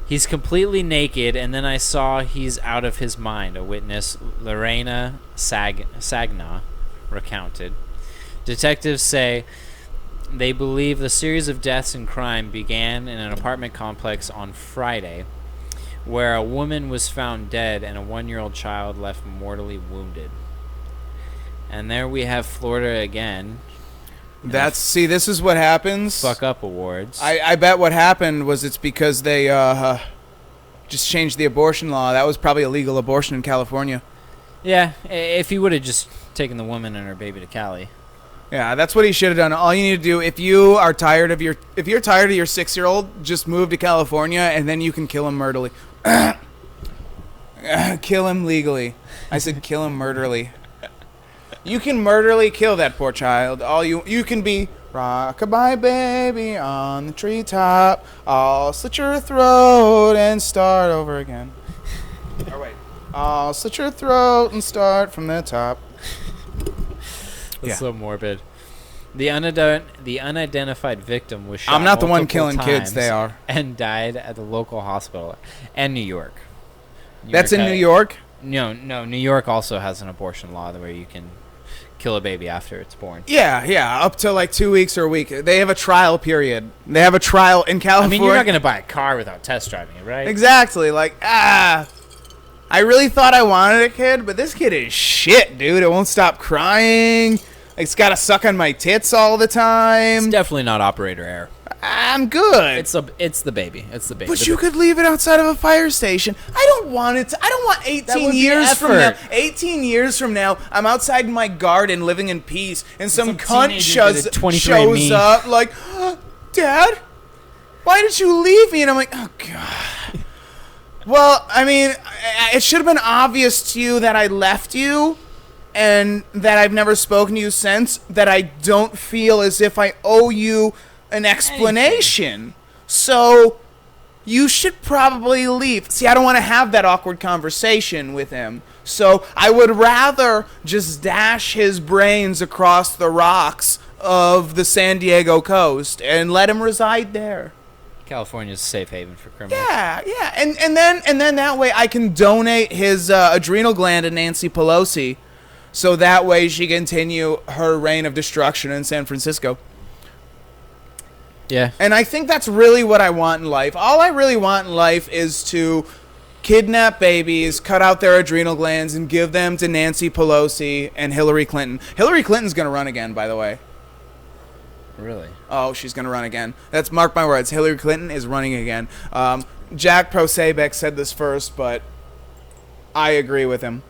He's completely naked, and then I saw he's out of his mind, a witness, Lorena Sagna, recounted. Detectives say they believe the series of deaths and crime began in an apartment complex on Friday, where a woman was found dead and a 1-year-old child left mortally wounded. And there we have Florida again. This is what happens. Fuck up awards. I bet what happened was it's because they just changed the abortion law. That was probably a legal abortion in California. Yeah, if he would have just taken the woman and her baby to Cali. Yeah, that's what he should have done. All you need to do, if you're tired of your 6-year-old, just move to California and then you can kill him murderly. Kill him legally. I said kill him murderly. You can murderly kill that poor child. You can be rockabye baby on the treetop. I'll slit your throat and start over again. Or wait. I'll slit your throat and start from the top. That's so morbid. The unidentified victim was shot. I'm not the one killing times kids. They are. And died at the local hospital and New York. That's in New York? No. New York also has an abortion law where you can kill a baby after it's born. Yeah, up to like 2 weeks or a week. They have a trial period. They have a trial in California. I mean, you're not going to buy a car without test driving it, right? Exactly. Like, I really thought I wanted a kid, but this kid is shit, dude. It won't stop crying. It's got to suck on my tits all the time. It's definitely not operator error. I'm good. It's the baby. It's the baby. But you could leave it outside of a fire station. I don't want it. I don't want 18 years from now. 18 years from now, I'm outside in my garden living in peace, and some cunt shows up like, Dad, why did you leave me? And I'm like, oh, God. Well, I mean, it should have been obvious to you that I left you and that I've never spoken to you since, that I don't feel as if I owe you an explanation. So you should probably leave. See, I don't want to have that awkward conversation with him. So I would rather just dash his brains across the rocks of the San Diego coast and let him reside there. California's a safe haven for criminals. Yeah. And then that way I can donate his adrenal gland to Nancy Pelosi, so that way she can continue her reign of destruction in San Francisco. Yeah. And I think that's really what I want in life. All I really want in life is to kidnap babies, cut out their adrenal glands, and give them to Nancy Pelosi and Hillary Clinton. Hillary Clinton's going to run again, by the way. Really? Oh, she's going to run again. That's, mark my words, Hillary Clinton is running again. Jack Prosabeck said this first, but I agree with him.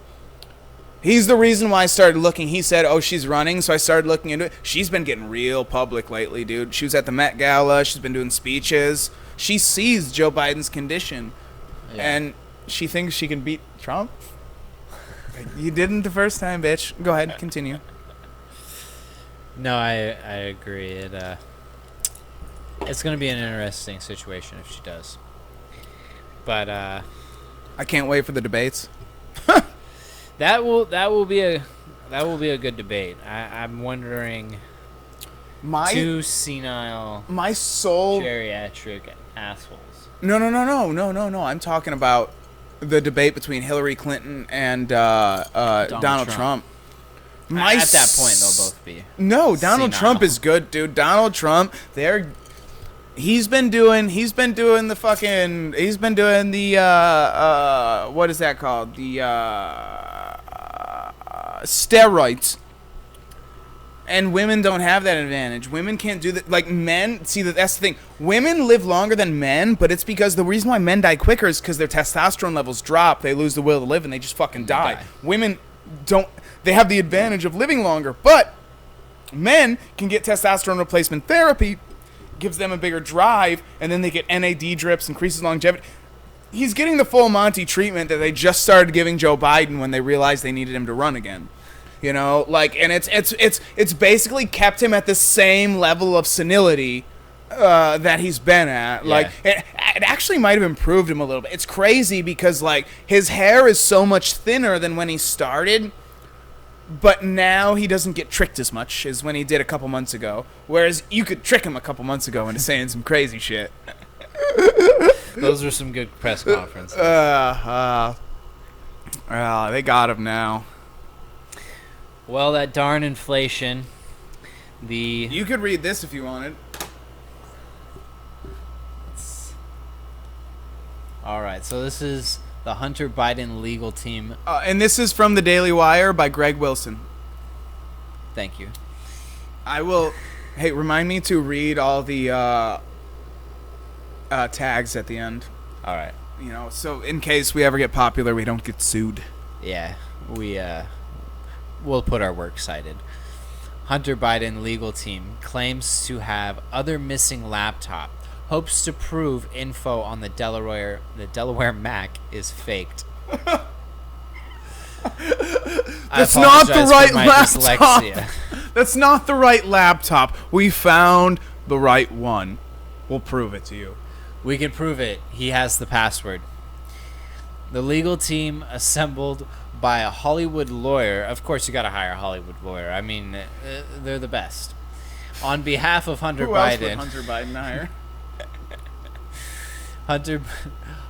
He's the reason why I started looking. He said, oh, she's running, so I started looking into it. She's been getting real public lately, dude. She was at the Met Gala. She's been doing speeches. She sees Joe Biden's condition, and she thinks she can beat Trump. You didn't the first time, bitch. Go ahead, continue. No, I agree. It's going to be an interesting situation if she does. But I can't wait for the debates. That will be a good debate. I'm wondering, two senile, my soul geriatric assholes. No. I'm talking about the debate between Hillary Clinton and Donald Trump. At that point, they'll both be. No, Donald Trump is good, dude. Donald Trump, he's been doing the what is that called? The steroids. And women don't have that advantage. Women can't do that. Like men, see, that's the thing. Women live longer than men, but it's because the reason why men die quicker is because their testosterone levels drop. They lose the will to live, and they just fucking die. Women don't. They have the advantage of living longer, but men can get testosterone replacement therapy, gives them a bigger drive, and then they get NAD drips, increases longevity. He's getting the full Monty treatment that they just started giving Joe Biden when they realized they needed him to run again. You know, like, and it's basically kept him at the same level of senility that he's been at. Like, it actually might have improved him a little bit. It's crazy because, like, his hair is so much thinner than when he started, but now he doesn't get tricked as much as when he did a couple months ago. Whereas you could trick him a couple months ago into saying some crazy shit. Those were some good press conferences. They got him now. Well, that darn inflation. You could read this if you wanted. All right, so this is the Hunter Biden legal team. And this is from the Daily Wire by Greg Wilson. Thank you. I will. Hey, remind me to read all the tags at the end. All right. You know, so in case we ever get popular, we don't get sued. Yeah, we'll put our works cited. Hunter Biden legal team claims to have other missing laptop. Hopes to prove info on the Delaware Mac is faked. That's not the right laptop. That's not the right laptop. We found the right one. We'll prove it to you. We can prove it. He has the password. The legal team assembled by a Hollywood lawyer. Of course, you got to hire a Hollywood lawyer. I mean, they're the best. On behalf of Hunter Who Biden. Else would Hunter Biden hire?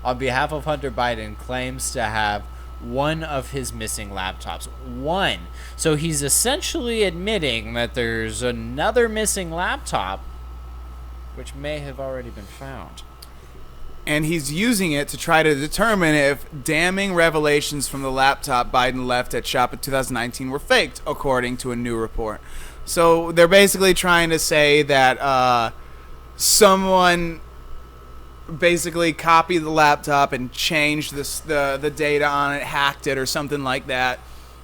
On behalf of Hunter Biden, claims to have one of his missing laptops. One. So he's essentially admitting that there's another missing laptop, which may have already been found. And he's using it to try to determine if damning revelations from the laptop Biden left at shop in 2019 were faked, according to a new report. So they're basically trying to say that someone basically copied the laptop and changed the data on it, hacked it or something like that.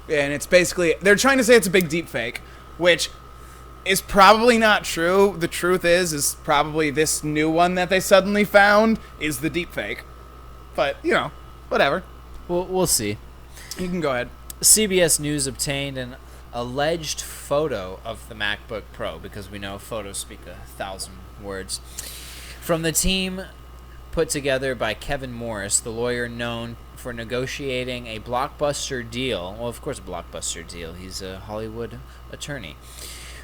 And it's basically, they're trying to say it's a big deep fake, which is probably not true. The truth is probably this new one that they suddenly found is the deep fake. But, you know, whatever. We'll see. You can go ahead. CBS News obtained an alleged photo of the MacBook Pro, because we know photos speak 1,000 words, from the team put together by Kevin Morris, the lawyer known for negotiating a blockbuster deal. Well, of course, a blockbuster deal. He's a Hollywood attorney.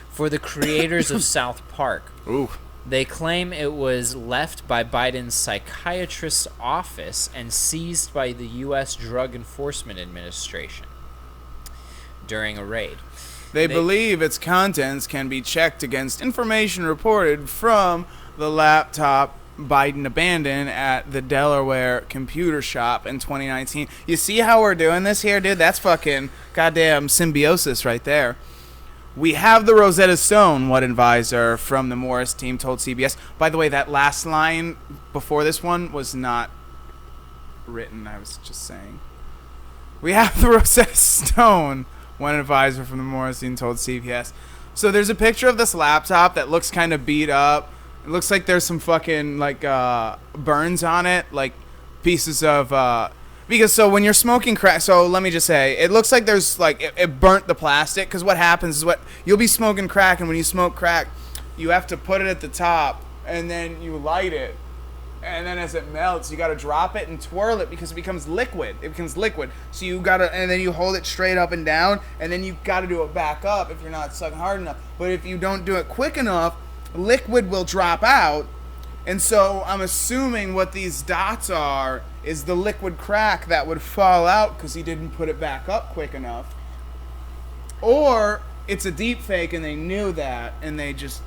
For the creators of South Park. Ooh. They claim it was left by Biden's psychiatrist's office and seized by the U.S. Drug Enforcement Administration during a raid. They believe its contents can be checked against information reported from the laptop Biden abandoned at the Delaware computer shop in 2019. You see how we're doing this here, dude? That's fucking goddamn symbiosis right there. We have the Rosetta Stone, one advisor from the Morris team told CBS. By the way, that last line before this one was not written. I was just saying. We have the Rosetta Stone, one advisor from the Morris team told CBS. So there's a picture of this laptop that looks kind of beat up. It looks like there's some fucking, like, burns on it, like pieces of, because so when you're smoking crack, so let me just say, it looks like there's, like, it burnt the plastic, because what happens is you'll be smoking crack, and when you smoke crack, you have to put it at the top, and then you light it, and then as it melts, you gotta drop it and twirl it, because it becomes liquid. So you gotta, and then you hold it straight up and down, and then you gotta do it back up if you're not sucking hard enough. But if you don't do it quick enough, liquid will drop out. And so I'm assuming what these dots are is the liquid crack that would fall out because he didn't put it back up quick enough. Or it's a deep fake and they knew that and they just...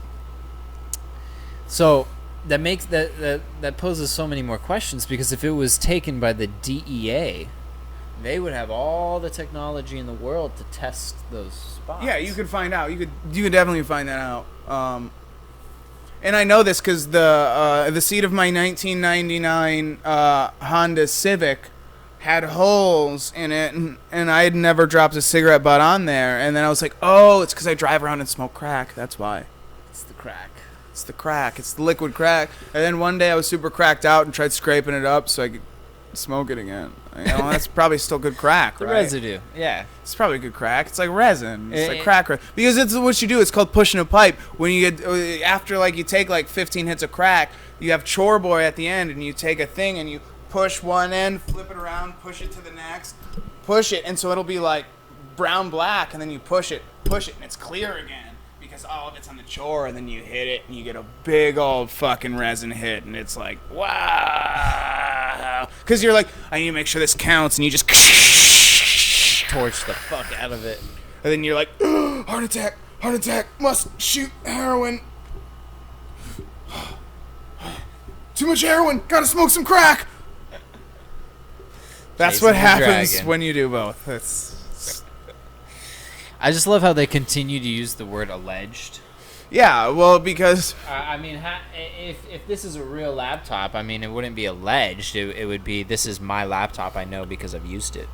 So that makes that poses so many more questions, because if it was taken by the DEA, they would have all the technology in the world to test those spots. Yeah, you could find out. You could definitely find that out. And I know this because the seat of my 1999 Honda Civic had holes in it, and I had never dropped a cigarette butt on there. And then I was like, oh, it's because I drive around and smoke crack. That's why. It's the crack. It's the crack. It's the liquid crack. And then one day I was super cracked out and tried scraping it up so I could smoke it again. You know, that's probably still good crack, The right? residue. Yeah. It's probably good crack. It's like resin. It's like crack. Because it's what you do. It's called pushing a pipe. When you get after like you take like 15 hits of crack, you have chore boy at the end, and you take a thing and you push one end, flip it around, push it to the next, push it, and so it'll be like brown black, and then you push it, and it's clear again because all of it's on the chore, and then you hit it, and you get a big old fucking resin hit, and it's like wow, because you're like, I need to make sure this counts, and you just Torch the fuck out of it. and then you're like, heart attack, must shoot heroin. Too much heroin, gotta smoke some crack. That's Chasing what the happens dragon. when you do both. It's I just love how they continue to use the word alleged. yeah, well, because I mean, if this is a real laptop, I mean, it wouldn't be alleged. It would be, this is my laptop, I know because I've used it.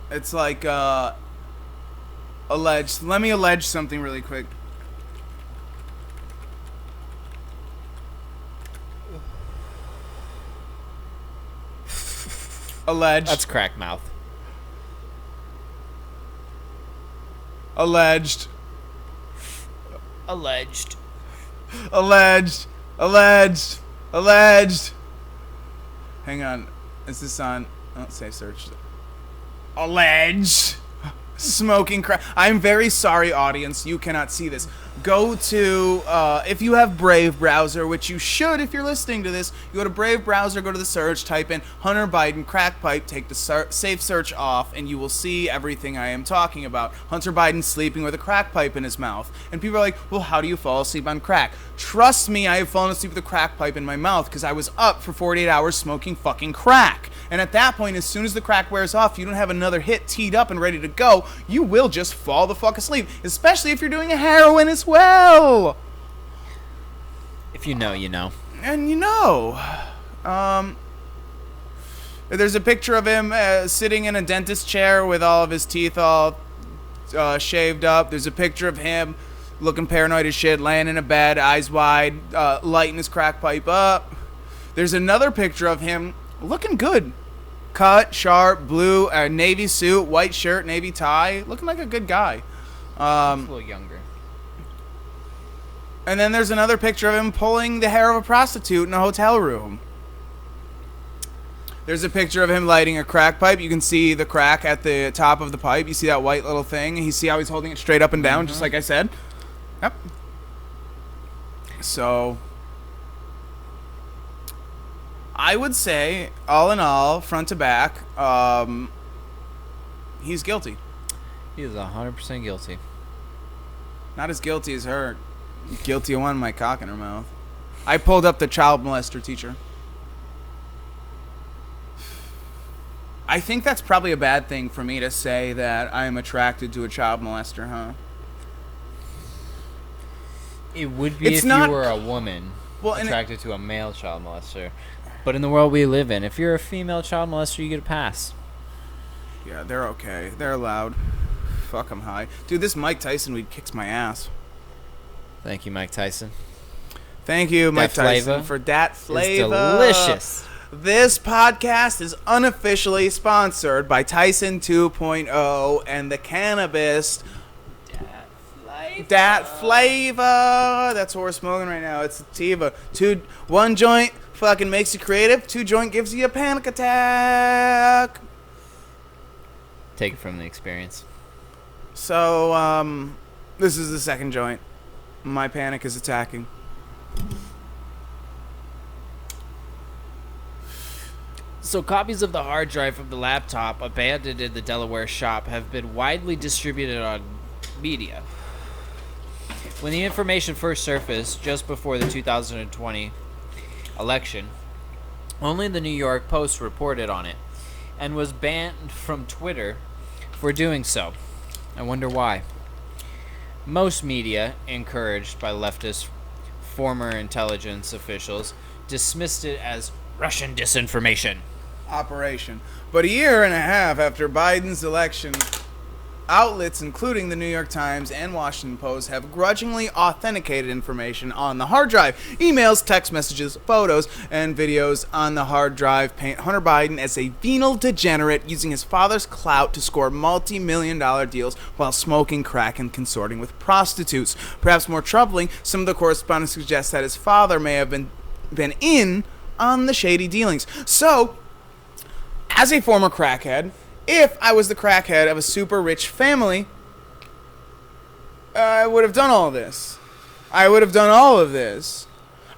it's like alleged. Let me allege something really quick. Alleged. That's crack mouth. Alleged. Alleged. Alleged. Alleged. Alleged. Hang on. Is this on? Oh, save search. Alleged. Smoking crack. I'm very sorry, audience. You cannot see this. Go to, if you have Brave browser, which you should if you're listening to this, you go to Brave browser, go to the search, type in Hunter Biden crack pipe, take the safe search off, and you will see everything I am talking about. Hunter Biden sleeping with a crack pipe in his mouth. And people are like, well, how do you fall asleep on crack? Trust me, I have fallen asleep with a crack pipe in my mouth because I was up for 48 hours smoking fucking crack. And at that point, as soon as the crack wears off, you don't have another hit teed up and ready to go, you will just fall the fuck asleep, especially if you're doing a heroin as well. If you know, you know. And you know, there's a picture of him sitting in a dentist chair with all of his teeth all shaved up. There's a picture of him looking paranoid as shit, laying in a bed, eyes wide, lighting his crack pipe up. There's another picture of him looking good. Cut, sharp, blue, navy suit, white shirt, navy tie, looking like a good guy. A little younger. And then there's another picture of him pulling the hair of a prostitute in a hotel room. There's a picture of him lighting a crack pipe. You can see the crack at the top of the pipe. You see that white little thing. You see how he's holding it straight up and down, just like I said. Yep. So I would say, all in all, front to back, he's guilty. He is 100% guilty. Not as guilty as her. Guilty of one, my cock in her mouth. I pulled up the child molester teacher. I think that's probably a bad thing for me to say that I am attracted to a child molester, huh? It would be It's if not- you were a woman Well, and attracted to a male child molester. But in the world we live in, if you're a female child molester, you get a pass. yeah, they're okay. They're allowed. Fuck, I'm high. Dude, this Mike Tyson weed kicks my ass. Thank you, Mike Tyson. Thank you, Mike Dat Tyson, flavor for that It's flavor. delicious. This podcast is unofficially sponsored by Tyson 2.0 and the cannabis Dat flavor. That's what we're smoking right now. It's sativa. One joint fucking makes you creative. 2 joint gives you a panic attack. Take it from the experience. So, this is the 2nd joint. My panic is attacking. So copies of the hard drive from the laptop abandoned in the Delaware shop have been widely distributed on media. When the information first surfaced just before the 2020 election, Only the New York Post reported on it and was banned from Twitter for doing so. I wonder why. Most media, encouraged by leftist former intelligence officials, dismissed it as Russian disinformation operation. But a year and a half after Biden's election, outlets including the New York Times and Washington Post have grudgingly authenticated information on the hard drive. Emails, text messages, photos, and videos on the hard drive paint Hunter Biden as a venal degenerate using his father's clout to score multi-million-dollar deals while smoking crack and consorting with prostitutes. Perhaps more troubling, some of the correspondence suggests that his father may have been in on the shady dealings. So, as a former crackhead, if I was the crackhead of a super rich family, I would have done all of this. I would have done all of this.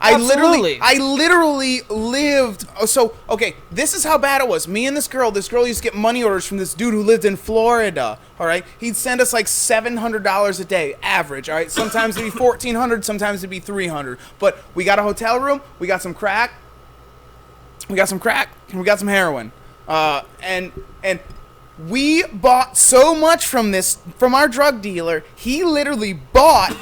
Absolutely. I literally lived. Oh, so, okay, this is how bad it was. Me and this girl used to get money orders from this dude who lived in Florida. All right, he'd send us like $700 a day, average. All right, sometimes it'd be $1,400, sometimes it'd be $300. But we got a hotel room, we got some crack, and we got some heroin. And we bought so much from our drug dealer. He literally bought.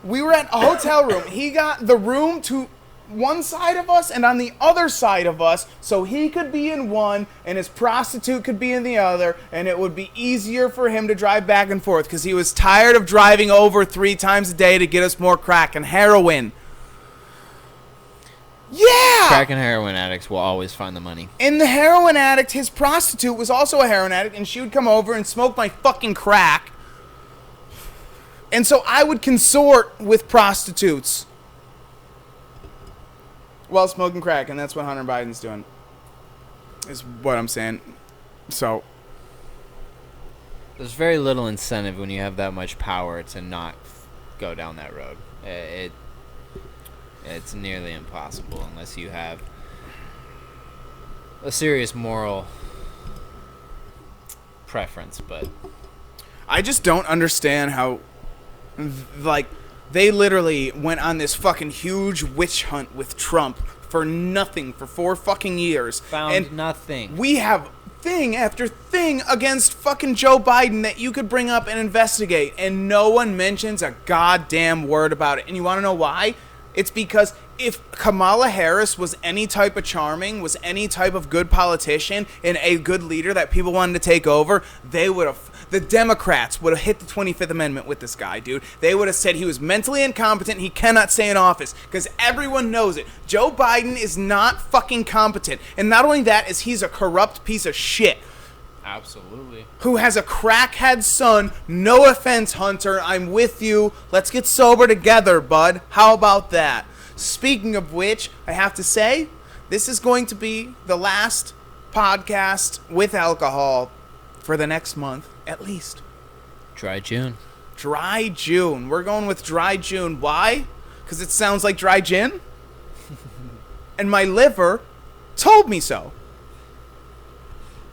We were at a hotel room. He got the room to one side of us and on the other side of us, so he could be in one and his prostitute could be in the other, and it would be easier for him to drive back and forth because he was tired of driving over 3 times a day to get us more crack and heroin. Yeah! Crack and heroin addicts will always find the money. And the heroin addict, his prostitute, was also a heroin addict, and she would come over and smoke my fucking crack. And so I would consort with prostitutes while smoking crack, and that's what Hunter Biden's doing, is what I'm saying. So there's very little incentive when you have that much power to not go down that road. It's nearly impossible unless you have a serious moral preference, but I just don't understand how, like, they literally went on this fucking huge witch hunt with Trump for nothing for 4 fucking years. Found nothing. We have thing after thing against fucking Joe Biden that you could bring up and investigate, and no one mentions a goddamn word about it. And you want to know why? It's because if Kamala Harris was any type of charming, was any type of good politician and a good leader that people wanted to take over, the Democrats would have hit the 25th Amendment with this guy, dude. They would have said he was mentally incompetent, he cannot stay in office, because everyone knows it. Joe Biden is not fucking competent. And not only that, is he's a corrupt piece of shit. Absolutely. Who has a crackhead son. No offense, Hunter. I'm with you. Let's get sober together, bud. How about that? Speaking of which, I have to say, this is going to be the last podcast with alcohol for the next month, at least. Dry June. Dry June. We're going with Dry June. Why? Because it sounds like dry gin? And my liver told me so.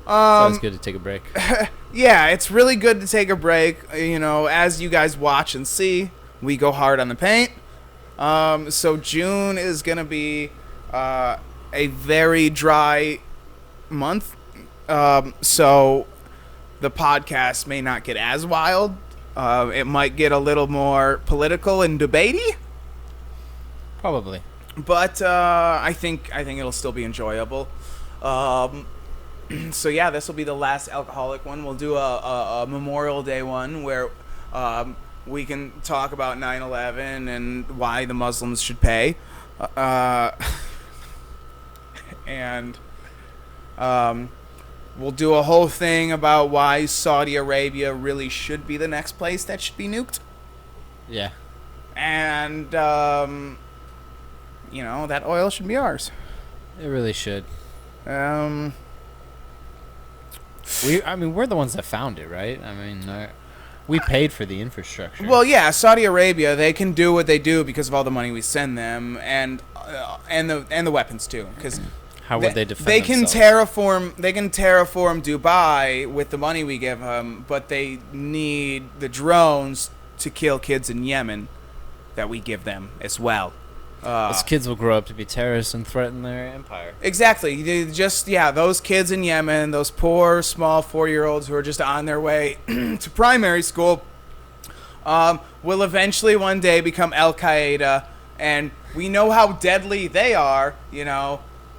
Sounds good to take a break. Yeah, it's really good to take a break. You know, as you guys watch and see, we go hard on the paint. So June is going to be a very dry month. So the podcast may not get as wild. It might get a little more political and debatey. Probably. But I think it'll still be enjoyable. So yeah, this will be the last alcoholic one. We'll do a Memorial Day one where we can talk about 9/11 and why the Muslims should pay, and we'll do a whole thing about why Saudi Arabia really should be the next place that should be nuked. Yeah. And you know, that oil should be ours. It really should. We're the ones that found it, right? I mean, we paid for the infrastructure. Well, yeah, Saudi Arabia, they can do what they do because of all the money we send them, and the weapons too. Because how would they defend They can themselves? They can terraform Dubai with the money we give them, but they need the drones to kill kids in Yemen that we give them as well. Those kids will grow up to be terrorists and threaten their empire. Exactly. Those kids in Yemen, those poor, small 4-year-olds who are just on their way to primary school, will eventually one day become Al-Qaeda, and we know how deadly they are,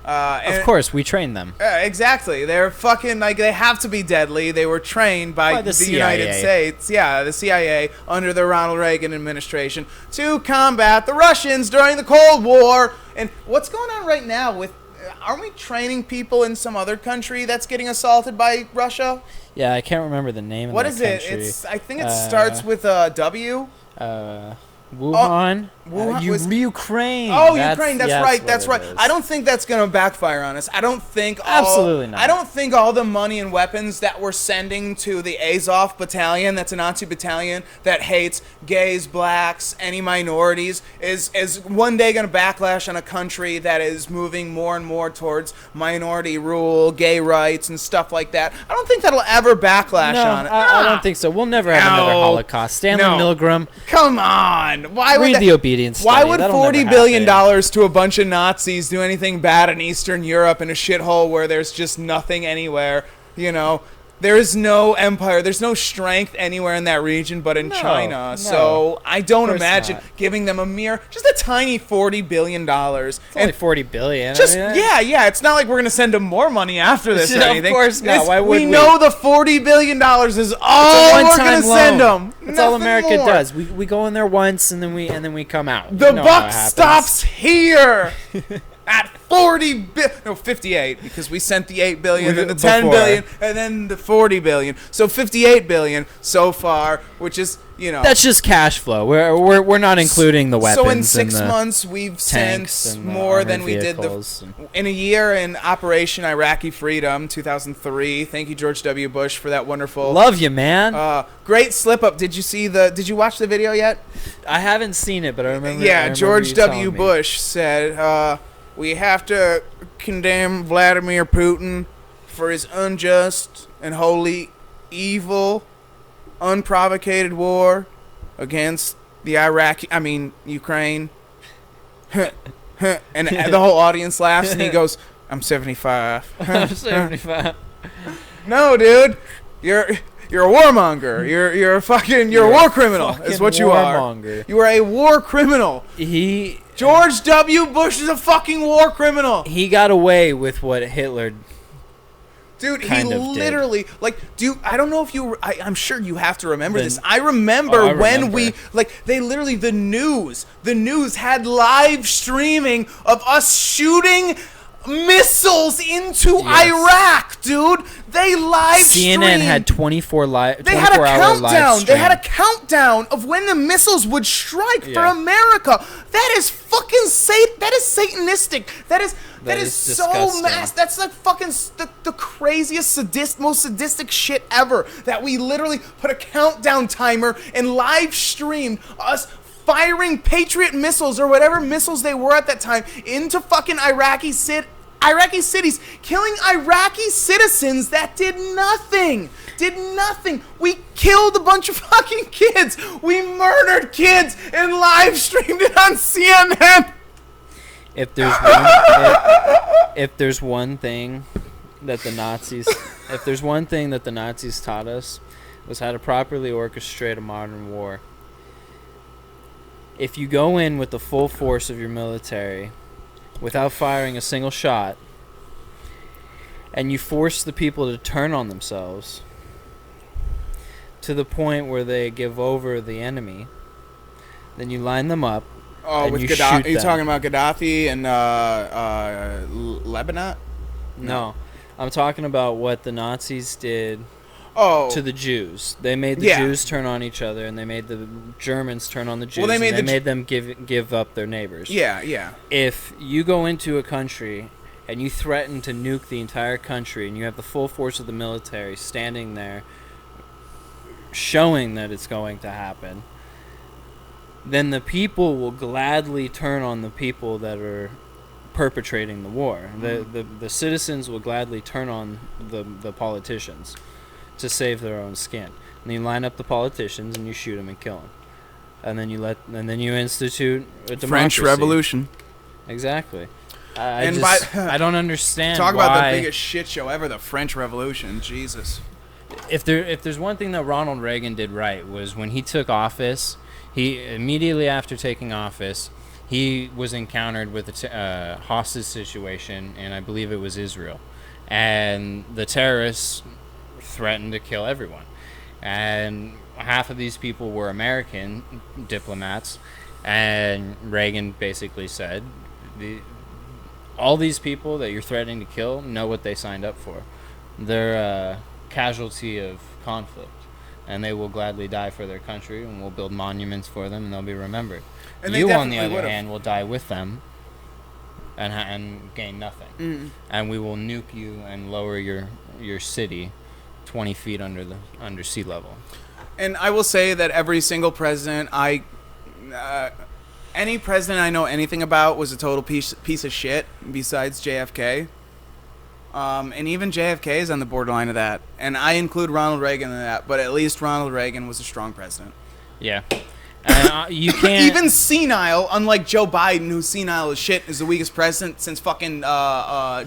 Of course, we train them. Exactly. They're fucking, they have to be deadly. They were trained by the United States. Yeah, the CIA under the Ronald Reagan administration to combat the Russians during the Cold War. And what's going on right now with, aren't we training people in some other country that's getting assaulted by Russia? Yeah, I can't remember the name What of that is country. it? I think it starts with a W. Wuhan? Ukraine. Oh, Ukraine. That's right. what That's it right. is. I don't think that's going to backfire on us. Absolutely not. I don't think all the money and weapons that we're sending to the Azov battalion, that's a Nazi battalion that hates gays, blacks, any minorities, is one day going to backlash on a country that is moving more and more towards minority rule, gay rights, and stuff like that. I don't think that'll ever backlash on it. I don't think so. We'll never have another Holocaust. Stanley Milgram. Come on. Why would Read the obedience study. Why would That'll $40 never billion happen. to a bunch of Nazis do anything bad in Eastern Europe in a shithole where there's just nothing anywhere? There is no empire. There's no strength anywhere in that region but in China. No, so I don't imagine not. giving them just a tiny $40 billion. It's only $40 billion. Yeah. It's not like we're gonna send them more money after this or anything. Of course not. Why would we? We know the $40 billion is all we're gonna send them. That's all America does. We go in there once and then we come out. The buck stops here. At 58 because we sent the 8 billion and the 10 billion and then the 40 billion. So 58 billion so far, which is, that's just cash flow. We're not including the weapons. So in 6 months we've sent more than we did in a year in Operation Iraqi Freedom 2003. Thank you, George W. Bush, for that wonderful. Love you, man. Great slip up. Did you watch the video yet? I haven't seen it, but I remember. Yeah, George W. Bush said, we have to condemn Vladimir Putin for his unjust and wholly evil, unprovocated war against the Ukraine. And the whole audience laughs, and he goes, I'm 75. I'm 75. No, dude. You're a warmonger. You're a war criminal is what you are. You are a war criminal. George W. Bush is a fucking war criminal. He got away with what Hitler Dude, he literally, I don't know if I'm sure you have to remember this. I remember when the news had live streaming of us shooting missiles into Iraq, dude. They live streamed. CNN had 24 hour countdown. live stream. They had a countdown of when the missiles would strike for America. That is fucking that is satanistic. That is so mass. That's like fucking the craziest, most sadistic shit ever. That we literally put a countdown timer and live streamed us firing Patriot missiles or whatever missiles they were at that time into fucking Iraqi cities, killing Iraqi citizens that did nothing. We killed a bunch of fucking kids. We murdered kids and live streamed it on CNN. If there's one thing that the Nazis taught us, was how to properly orchestrate a modern war. If you go in with the full force of your military without firing a single shot, and you force the people to turn on themselves to the point where they give over the enemy, then you line them up. Oh, with Gaddafi? Are you talking about Gaddafi and Lebanon? No, I'm talking about what the Nazis did to the Jews. They made the Jews turn on each other, and they made the Germans turn on the Jews. Well, they made them give up their neighbors. Yeah. If you go into a country and you threaten to nuke the entire country, and you have the full force of the military standing there showing that it's going to happen, then the people will gladly turn on the people that are perpetrating the war. The citizens will gladly turn on the politicians to save their own skin. And you line up the politicians and you shoot them and kill them. and then you institute a democracy. French Revolution. Exactly. And I don't understand. Talk why, about the biggest shit show ever, the French Revolution. Jesus. If there's one thing that Ronald Reagan did right was when he took office, he immediately after taking office, he was encountered with a hostage situation, and I believe it was Israel, and the terrorists threatened to kill everyone, and half of these people were American diplomats, and Reagan basically said, all these people that you're threatening to kill know what they signed up for. They're a casualty of conflict, and they will gladly die for their country, and we'll build monuments for them, and they'll be remembered. And you, on the other hand, will die with them and gain nothing. Mm. And we will nuke you and lower your city 20 feet under sea level. And I will say that every single president any president I know anything about was a total piece of shit besides JFK. And even JFK is on the borderline of that. And I include Ronald Reagan in that, but at least Ronald Reagan was a strong president. Yeah. And you can't... Even senile, unlike Joe Biden, who's senile as shit, is the weakest president since fucking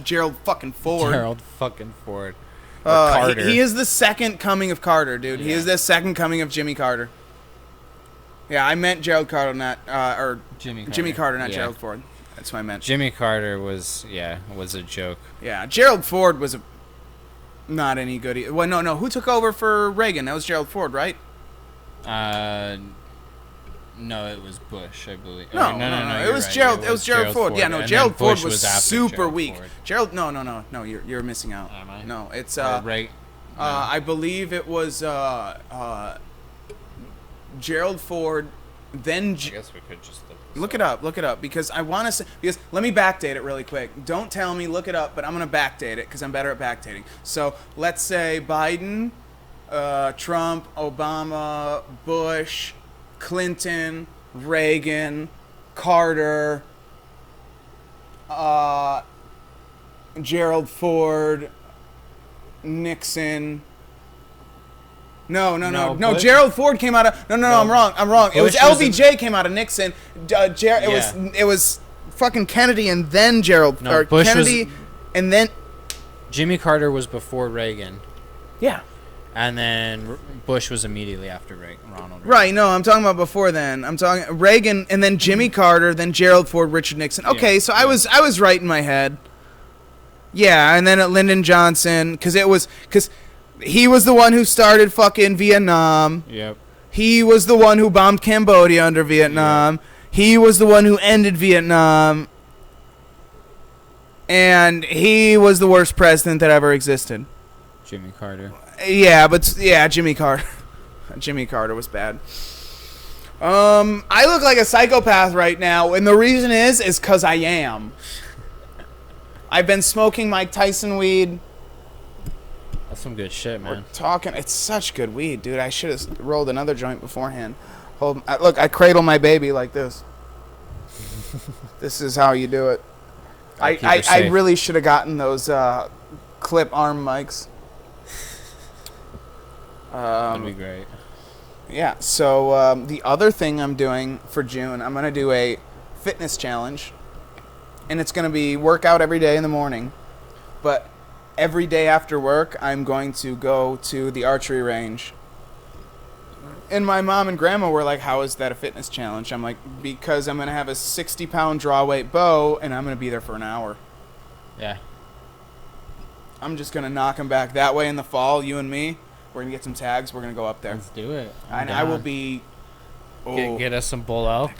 Gerald fucking Ford. Gerald fucking Ford. Carter. He is the second coming of Carter, dude. Yeah. He is the second coming of Jimmy Carter. Yeah, I meant Gerald Carter, not or Jimmy Carter, not Gerald Ford. That's what I meant. Jimmy Carter was a joke. Yeah, Gerald Ford was not any good. Well, no. Who took over for Reagan? That was Gerald Ford, right? No, it was Bush, I believe. No. It was Gerald. It was Gerald Ford. Yeah, no. Gerald Ford was super weak. Gerald. No. You're missing out. Am I? No, it's right. No. I believe it was Gerald Ford. Then I guess we could just look it up because I want to say, because let me backdate it really quick. Don't tell me, look it up, but I'm going to backdate it because I'm better at backdating. So let's say Biden, Trump, Obama, Bush, Clinton, Reagan, Carter, Gerald Ford, Nixon. No. Gerald Ford came out of no. I'm wrong. It was LBJ came out of Nixon. It was fucking Kennedy and then Gerald or Bush Kennedy and then Jimmy Carter was before Reagan. Yeah. And then Bush was immediately after Ronald Reagan. Right, no, I'm talking about before then. I'm talking Reagan and then Jimmy Carter, then Gerald Ford, Richard Nixon. Okay, Yeah, so I was right in my head. Yeah, and then at Lyndon Johnson, because he was the one who started fucking Vietnam. Yep. He was the one who bombed Cambodia under Vietnam. Yep. He was the one who ended Vietnam. And he was the worst president that ever existed. Jimmy Carter. Yeah, Jimmy Carter. Jimmy Carter was bad. I look like a psychopath right now, and the reason is because I am. I've been smoking Mike Tyson weed. That's some good shit, man. It's such good weed, dude. I should have rolled another joint beforehand. Look, I cradle my baby like this. This is how you do it. I really should have gotten those clip arm mics. That'd be great. Yeah, so the other thing I'm doing for June, I'm going to do a fitness challenge. And it's going to be workout every day in the morning. But every day after work, I'm going to go to the archery range. And my mom and grandma were like, how is that a fitness challenge? I'm like, because I'm going to have a 60-pound draw weight bow, and I'm going to be there for an hour. Yeah. I'm just going to knock them back that way in the fall, you and me. We're going to get some tags. We're going to go up there. Let's do it. And I will be... Get us some bull elk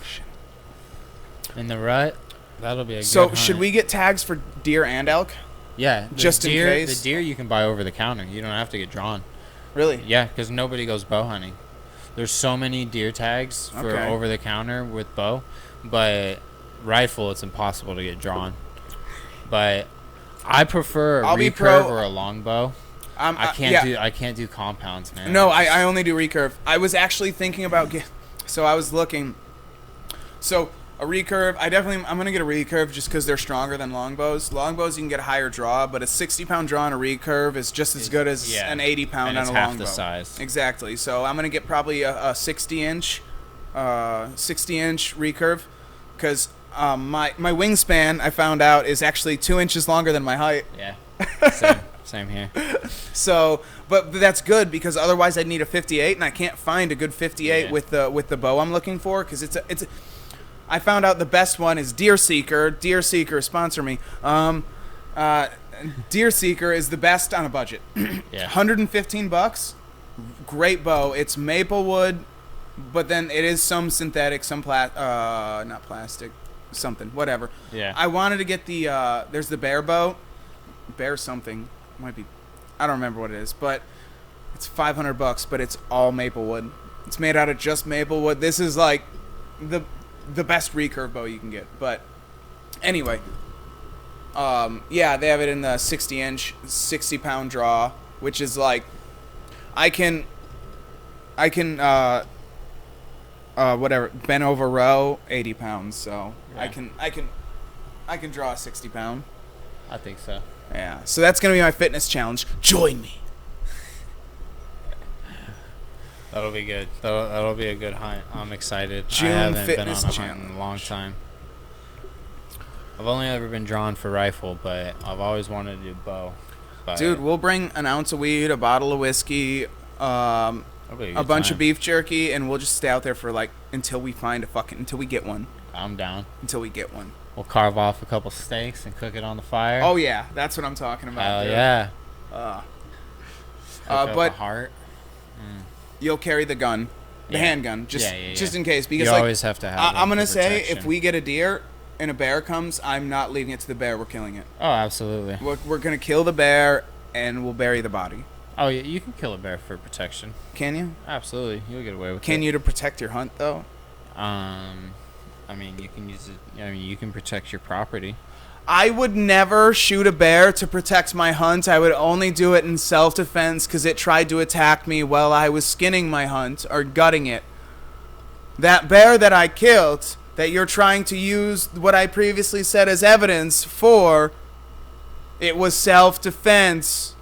in the rut. That'll be a good So, hunt. should we get tags for deer and elk? Yeah. Just in case? The deer you can buy over the counter. You don't have to get drawn. Really? Yeah, because nobody goes bow hunting. There's so many deer tags for over the counter with bow, but rifle, it's impossible to get drawn. But I prefer a recurve or a longbow. I can't do compounds, man. No, I only do recurve. I was actually thinking about so I was looking. So a recurve, I'm gonna get a recurve just because they're stronger than longbows. Longbows you can get a higher draw, but a 60-pound draw on a recurve is just as good as an 80-pound on a longbow. Half the size. Exactly. So I'm gonna get probably a 60-inch 60-inch recurve, because my wingspan, I found out, is actually 2 inches longer than my height. Yeah. Same here. So, but that's good, because otherwise I'd need a 58, and I can't find a good 58 with the bow I'm looking for, because I found out the best one is Deer Seeker. Deer Seeker, sponsor me. Deer Seeker is the best on a budget. Yeah. $115. Great bow. It's maple wood, but then it is some synthetic, some not plastic, something, whatever. Yeah. I wanted to get the there's the bear bow. Bear something. Might be, I don't remember what it is, but it's $500, but it's all maple wood. It's made out of just maple wood. This is like the best recurve bow you can get. But anyway, yeah, they have it in the 60-inch, 60-pound draw, which is like, I can whatever, bent over row, 80 pounds. So yeah. I can draw a 60-pound. I think so. Yeah. So that's gonna be my fitness challenge. Join me. That'll be good. That'll be a good hunt. I'm excited. June I haven't fitness been on a challenge. hunt in a long time. I've only ever been drawn for rifle, but I've always wanted to do bow. But dude, we'll bring an ounce of weed, a bottle of whiskey, a bunch of beef jerky, and we'll just stay out there for like until we get one. I'm down. Until we get one. We'll carve off a couple steaks and cook it on the fire. Oh yeah, that's what I'm talking about. Hell yeah. But a heart. You'll carry the gun, the handgun, just in case, because you like, always have to have. I'm gonna say, if we get a deer and a bear comes, I'm not leaving it to the bear. We're killing it. Oh, absolutely. We're gonna kill the bear and we'll bury the body. Oh yeah, you can kill a bear for protection. Can you? Absolutely, you'll get away with it. Can you to protect your hunt though? I mean, you can use it. I mean, you can protect your property. I would never shoot a bear to protect my hunt. I would only do it in self-defense because it tried to attack me while I was skinning my hunt or gutting it. That bear that I killed, that you're trying to use what I previously said as evidence for, it was self-defense,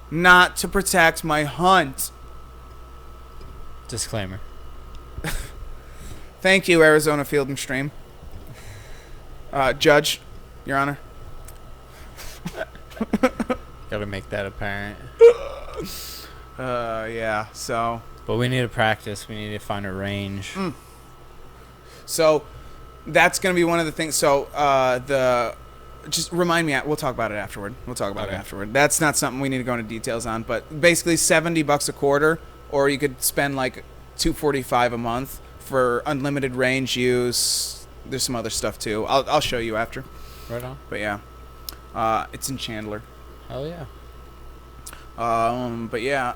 not to protect my hunt. Disclaimer. Thank you, Arizona Field and Stream. Judge, Your Honor. Gotta make that apparent. Yeah, so. But we need to practice. We need to find a range. So, that's going to be one of the things. So, just remind me, we'll talk about it afterward. That's not something we need to go into details on, but basically $70 a quarter, or you could spend like $245 a month for unlimited range use. There's some other stuff too. I'll show you after. Right on. But yeah, it's in Chandler. Oh yeah. But yeah,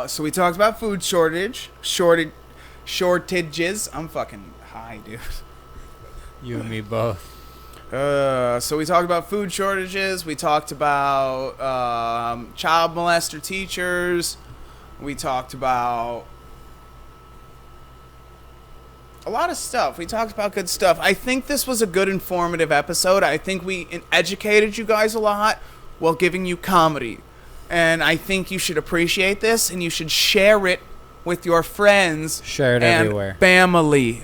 so we talked about food shortages. I'm fucking high, dude. You and me both. So we talked about food shortages. We talked about child molester teachers. We talked about a lot of stuff. We talked about good stuff. I think this was a good informative episode. I think we educated you guys a lot while giving you comedy. And I think you should appreciate this and you should share it with your friends. Share it everywhere. Family.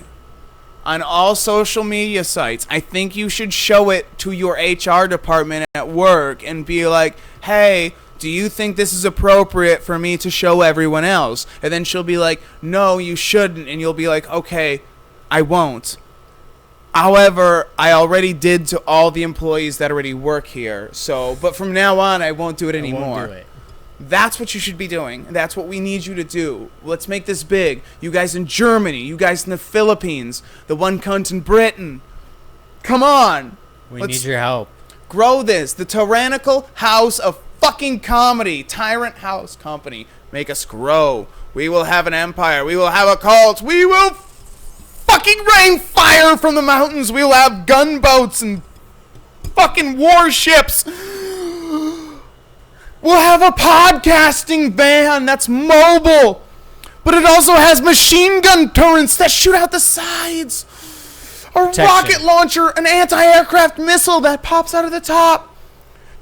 On all social media sites. I think you should show it to your HR department at work and be like, hey, do you think this is appropriate for me to show everyone else? And then she'll be like, no, you shouldn't. And you'll be like, okay, I won't. However, I already did to all the employees that already work here. So, but from now on, I won't do it anymore. I won't do it. That's what you should be doing. That's what we need you to do. Let's make this big. You guys in Germany, you guys in the Philippines, the one cunt in Britain. Come on. We need your help. Grow this. The Tyrannical House of fucking Comedy. Tyrant House Company. Make us grow. We will have an empire. We will have a cult. We will fucking rain fire from the mountains. We will have gunboats and fucking warships. We'll have a podcasting van that's mobile, but it also has machine gun turrets that shoot out the sides. A rocket launcher, an anti-aircraft missile that pops out of the top.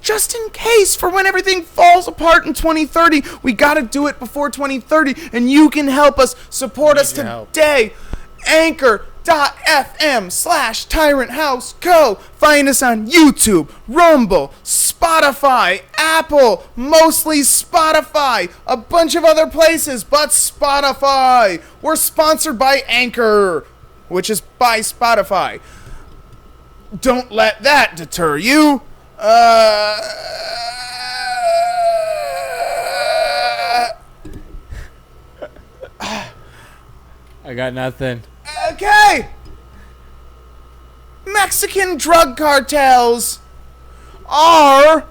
just in case, for when everything falls apart in 2030. We gotta do it before 2030, and you can help us. Support us today. Anchor.fm/Tyranthouseco. Find us on YouTube, Rumble, Spotify, Apple, mostly Spotify, a bunch of other places, but Spotify. We're sponsored by Anchor, which is by Spotify. Don't let that deter you. I got nothing. Okay. Mexican drug cartels are